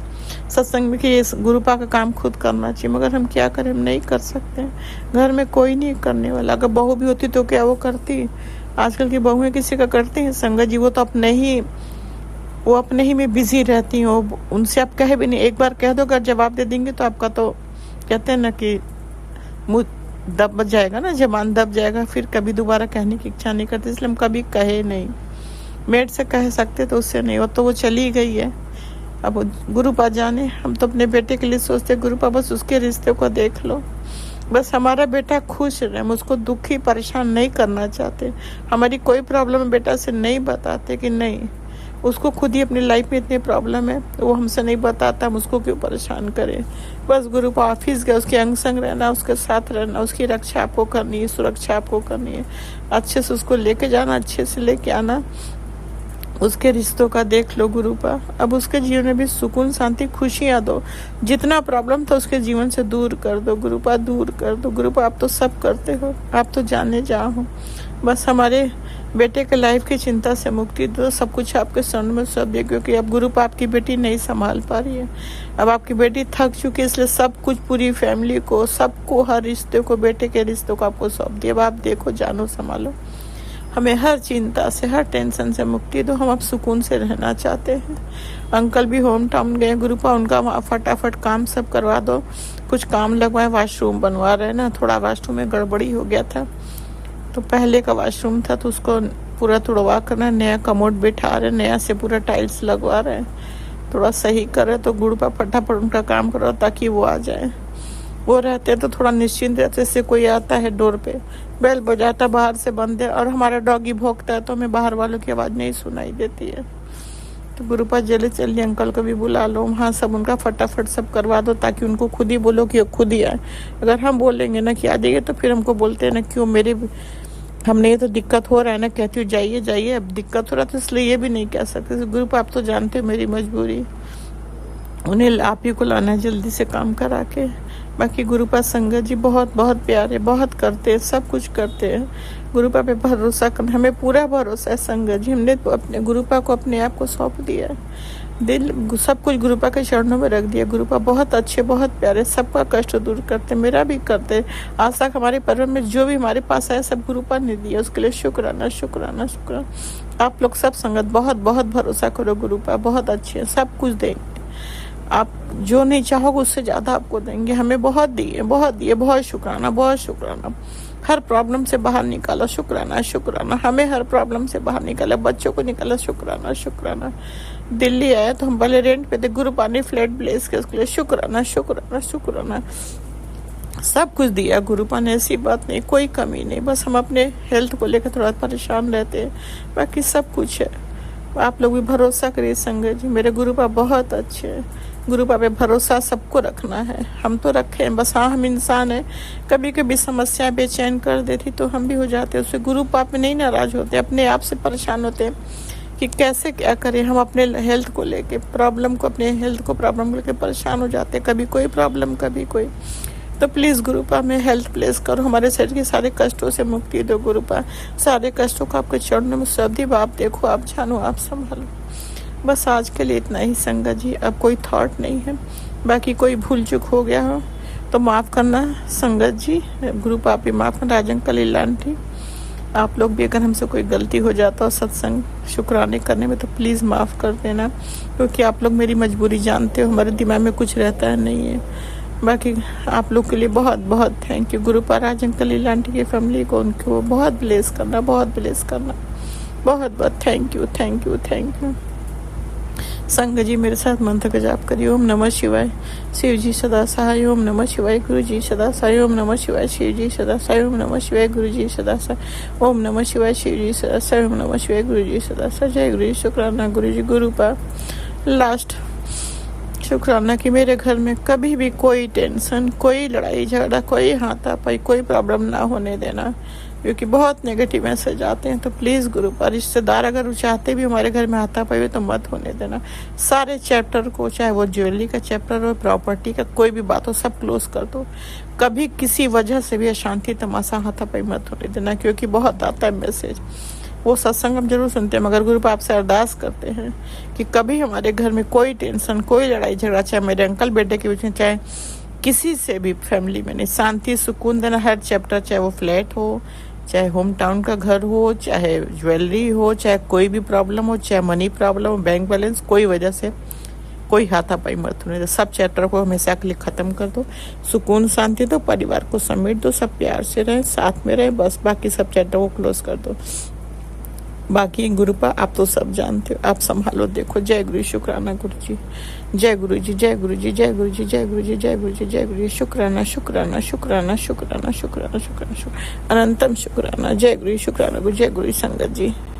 सत्संग में कि ये गुरुपा का काम खुद करना चाहिए, मगर हम क्या करें, हम नहीं कर सकते हैं। घर में कोई नहीं करने वाला। अगर बहू भी होती तो क्या वो करती। आजकल की बहुएं किसी का करती हैं संगत जी, वो तो अपने ही में बिजी रहती हैं। उनसे आप कहे भी नहीं, एक बार कह दो, अगर जवाब दे देंगे तो आपका तो कहते हैं ना कि मुँह दब जाएगा ना, जबान दब जाएगा, फिर कभी दोबारा कहने की इच्छा नहीं करती, इसलिए हम कभी कहे नहीं। मेड से कह सकते तो उससे नहीं, हो तो वो चली गई है। अब गुरुपा जाने, हम तो अपने बेटे के लिए सोचते गुरुपा बस उसके रिश्ते को देख लो, बस हमारा बेटा खुश रहे, हम उसको दुखी परेशान नहीं करना चाहते। हमारी कोई प्रॉब्लम बेटा से नहीं बताते कि नहीं, उसको खुद ही अपनी लाइफ में इतनी प्रॉब्लम है, वो हमसे नहीं बताता, हम उसको क्यों परेशान करें। बस गुरुपा ऑफिस गए, उसके अंग संग रहना, उसके साथ रहना, उसकी रक्षा आपको करनी है, सुरक्षा आपको करनी है, अच्छे से उसको लेके जाना, अच्छे से लेके आना, उसके रिश्तों का देख लो गुरुपा। अब उसके जीवन में भी सुकून शांति खुशियाँ दो, जितना प्रॉब्लम था उसके जीवन से दूर कर दो गुरुपा, दूर कर दो गुरुपा। आप तो सब करते हो, आप तो जाने जाओ, बस हमारे बेटे के लाइफ की चिंता से मुक्ति दो, सब कुछ आपके शरण में सब दे, क्योंकि अब गुरुपा आपकी बेटी नहीं संभाल पा रही है, अब आपकी बेटी थक चुकी है, इसलिए सब कुछ पूरी फैमिली को, सबको, हर रिश्ते को, बेटे के रिश्तों को आपको सौंप दिया। अब आप देखो, जानो, संभालो, हमें हर चिंता से, हर टेंशन से मुक्ति दो, हम अब सुकून से रहना चाहते हैं। अंकल भी होम टाउन गए गुरुपा, उनका वहाँ फटाफट काम सब करवा दो, कुछ काम लगवाए, वाशरूम बनवा रहे हैं ना, थोड़ा वाशरूम में गड़बड़ी हो गया था, तो पहले का वाशरूम था तो उसको पूरा तुड़वा करना, नया कमोड बिठा रहे, नया से पूरा टाइल्स लगवा रहे हैं, थोड़ा सही करे तो गुरुपा फटाफट उनका काम करो ताकि वो आ जाए। वो रहते तो थोड़ा निश्चिंत रहते, से कोई आता है डोर पे, बेल बजाता, बाहर से बंद है, और हमारा डॉगी भौंकता है तो हमें बाहर वालों की आवाज़ नहीं सुनाई देती है। तो गुरुपा जल्दी जल्दी अंकल को भी बुला लो, वहाँ सब उनका फटाफट सब करवा दो, ताकि उनको खुद ही बोलो कि खुद ही आए। अगर हम बोलेंगे ना कि आ जाइए तो फिर हमको बोलते हैं ना क्यों, मेरे हमने ये तो दिक्कत हो रहा है ना, कहती हूँ जाइए जाइए, अब दिक्कत हो रहा, तो इसलिए ये भी नहीं कह सकते। गुरुपा आप तो जानते हो मेरी मजबूरी, उन्हें आप ही को लाना है जल्दी से काम करा के। बाकी गुरुपा संगत जी बहुत बहुत प्यारे, बहुत करते हैं, सब कुछ करते हैं, गुरुपा पे भरोसा करना, हमें पूरा भरोसा है संगत जी। हमने तो अपने गुरुपा को अपने आप को सौंप दिया है, दिल सब कुछ गुरुपा के चरणों में रख दिया। गुरुपा बहुत अच्छे, बहुत प्यारे, सबका कष्ट दूर करते, मेरा भी करते। आज तक हमारे परिवार में जो भी हमारे पास आया सब गुरुपा ने दिया, उसके लिए शुक्राना शुक्राना शुक्राना। आप लोग सब संगत बहुत बहुत भरोसा करो, गुरुपा बहुत अच्छे, सब कुछ देंगे, आप जो नहीं चाहोगे उससे ज़्यादा आपको देंगे। हमें बहुत दिए, बहुत दिए, बहुत शुक्राना, बहुत शुक्राना। हर प्रॉब्लम से बाहर निकाला, शुक्राना शुक्राना। हमें हर प्रॉब्लम से बाहर निकाला, बच्चों को निकाला, शुक्राना शुक्राना। दिल्ली आया तो हम पहले रेंट पे थे, गुरुपा ने फ्लैट ब्लेस के, उसके लिए शुक्राना शुक्राना शुक्राना। सब कुछ दिया गुरुपा ने, ऐसी बात नहीं, कोई कमी नहीं, बस हम अपने हेल्थ को लेकर थोड़ा परेशान रहते हैं, बाकी सब कुछ है। आप लोग भी भरोसा करिए संगत जी, मेरे गुरुपा बहुत अच्छे हैं, गुरुपा पे भरोसा सबको रखना है, हम तो रखे हैं, बस हाँ हम इंसान हैं, कभी कभी समस्या बेचैन कर देती तो हम भी हो जाते हैं, उससे गुरुपा पे नहीं नाराज होते, अपने आप से परेशान होते हैं कि कैसे क्या करें। हम अपने हेल्थ को लेके प्रॉब्लम को, अपने हेल्थ को प्रॉब्लम लेके परेशान हो जाते हैं, कभी कोई प्रॉब्लम कभी कोई। तो प्लीज़ गुरुपा में हेल्थ प्लेस करो, हमारे शरीर के सारे कष्टों से मुक्ति दो गुरुपा, सारे कष्टों को आपके चरणों में सब दी। आप देखो, आप जानो, आप संभालो। बस आज के लिए इतना ही संगत जी, अब कोई थॉट नहीं है, बाकी कोई भूल चूक हो गया हो तो माफ़ करना संगत जी, गुरुपा आप भी माफ़ करना, राजन कलील आंटी आप लोग भी अगर हमसे कोई गलती हो जाता हो सत्संग शुक्राने करने में तो प्लीज़ माफ़ कर देना, क्योंकि आप लोग मेरी मजबूरी जानते हो, हमारे दिमाग में कुछ रहता है नहीं है। बाकी आप लोग के लिए बहुत बहुत thank you. Gurupa Rajan Kalil aunty की फैमिली को, उनको बहुत ब्लेस करना, बहुत ब्लेस करना, बहुत बहुत thank you thank you thank you. संग जी मेरे साथ मंत्र का जाप करिए। ओम नमः शिवाय, शिव जी सदा सहाय। ओम नमः शिवाय, गुरु जी सदा सहाय। ओम नमः शिवाय, शिव जी सदा सहाय। ओम नमः शिवाय, गुरु जी सदा सहाय। ओम नमः शिवाय, शिव जी सदा सहाय। ओम नमः शिवाय, गुरु जी सदा सहाय। जय गुरु जी, शुक्राना गुरु जी। गुरुपा लास्ट शुक्राना कि मेरे घर में कभी भी कोई टेंशन, कोई लड़ाई झगड़ा, कोई हाथापाई, कोई प्रॉब्लम ना होने देना, क्योंकि बहुत नेगेटिव मैसेज आते हैं। तो प्लीज़ गुरुपा, रिश्तेदार अगर चाहते भी हमारे घर में हाथापाई तो मत होने देना। सारे चैप्टर को, चाहे वो ज्वेलरी का चैप्टर हो, प्रॉपर्टी का, कोई भी बात हो, सब क्लोज कर दो। कभी किसी वजह से भी अशांति, तमाशा, हाथापाई मत होने देना, क्योंकि बहुत आता है मैसेज। वो सत्संग हम जरूर सुनते हैं, मगर गुरुपा आपसे अरदास करते हैं कि कभी हमारे घर में कोई टेंशन, कोई लड़ाई झगड़ा, चाहे मेरे अंकल बेटे के बीच में, चाहे किसी से भी फैमिली में नहीं, शांति सुकून देना हर चैप्टर, चाहे वो फ्लैट हो, चाहे होम टाउन का घर हो, चाहे ज्वेलरी हो, चाहे कोई भी प्रॉब्लम हो, चाहे मनी प्रॉब्लम हो, बैंक बैलेंस, कोई वजह से कोई हाथापाई मत होने दो। सब चैप्टर को हमेशा के लिए ख़त्म कर दो, सुकून शांति दो, परिवार को समेट दो, सब प्यार से रहें, साथ में रहें, बस बाकी सब चैप्टर को क्लोज कर दो। बाकी गुरुपा आप तो सब जानते हो, आप संभालो। देखो, जय गुरु शुक्राना गुरु जी, जय गुरु जी, जय गुरु जी, जय गुरु जी, जय गुरु जी, जय गुरु जी, जय गुरु जी। शुक्राना शुक्राना शुक्राना शुक्राना शुक्राना शुक्राना शुक्राना अनंतम शुक्राना। जय गुरु शुक्राना गुरु, जय गुरु संगत जी।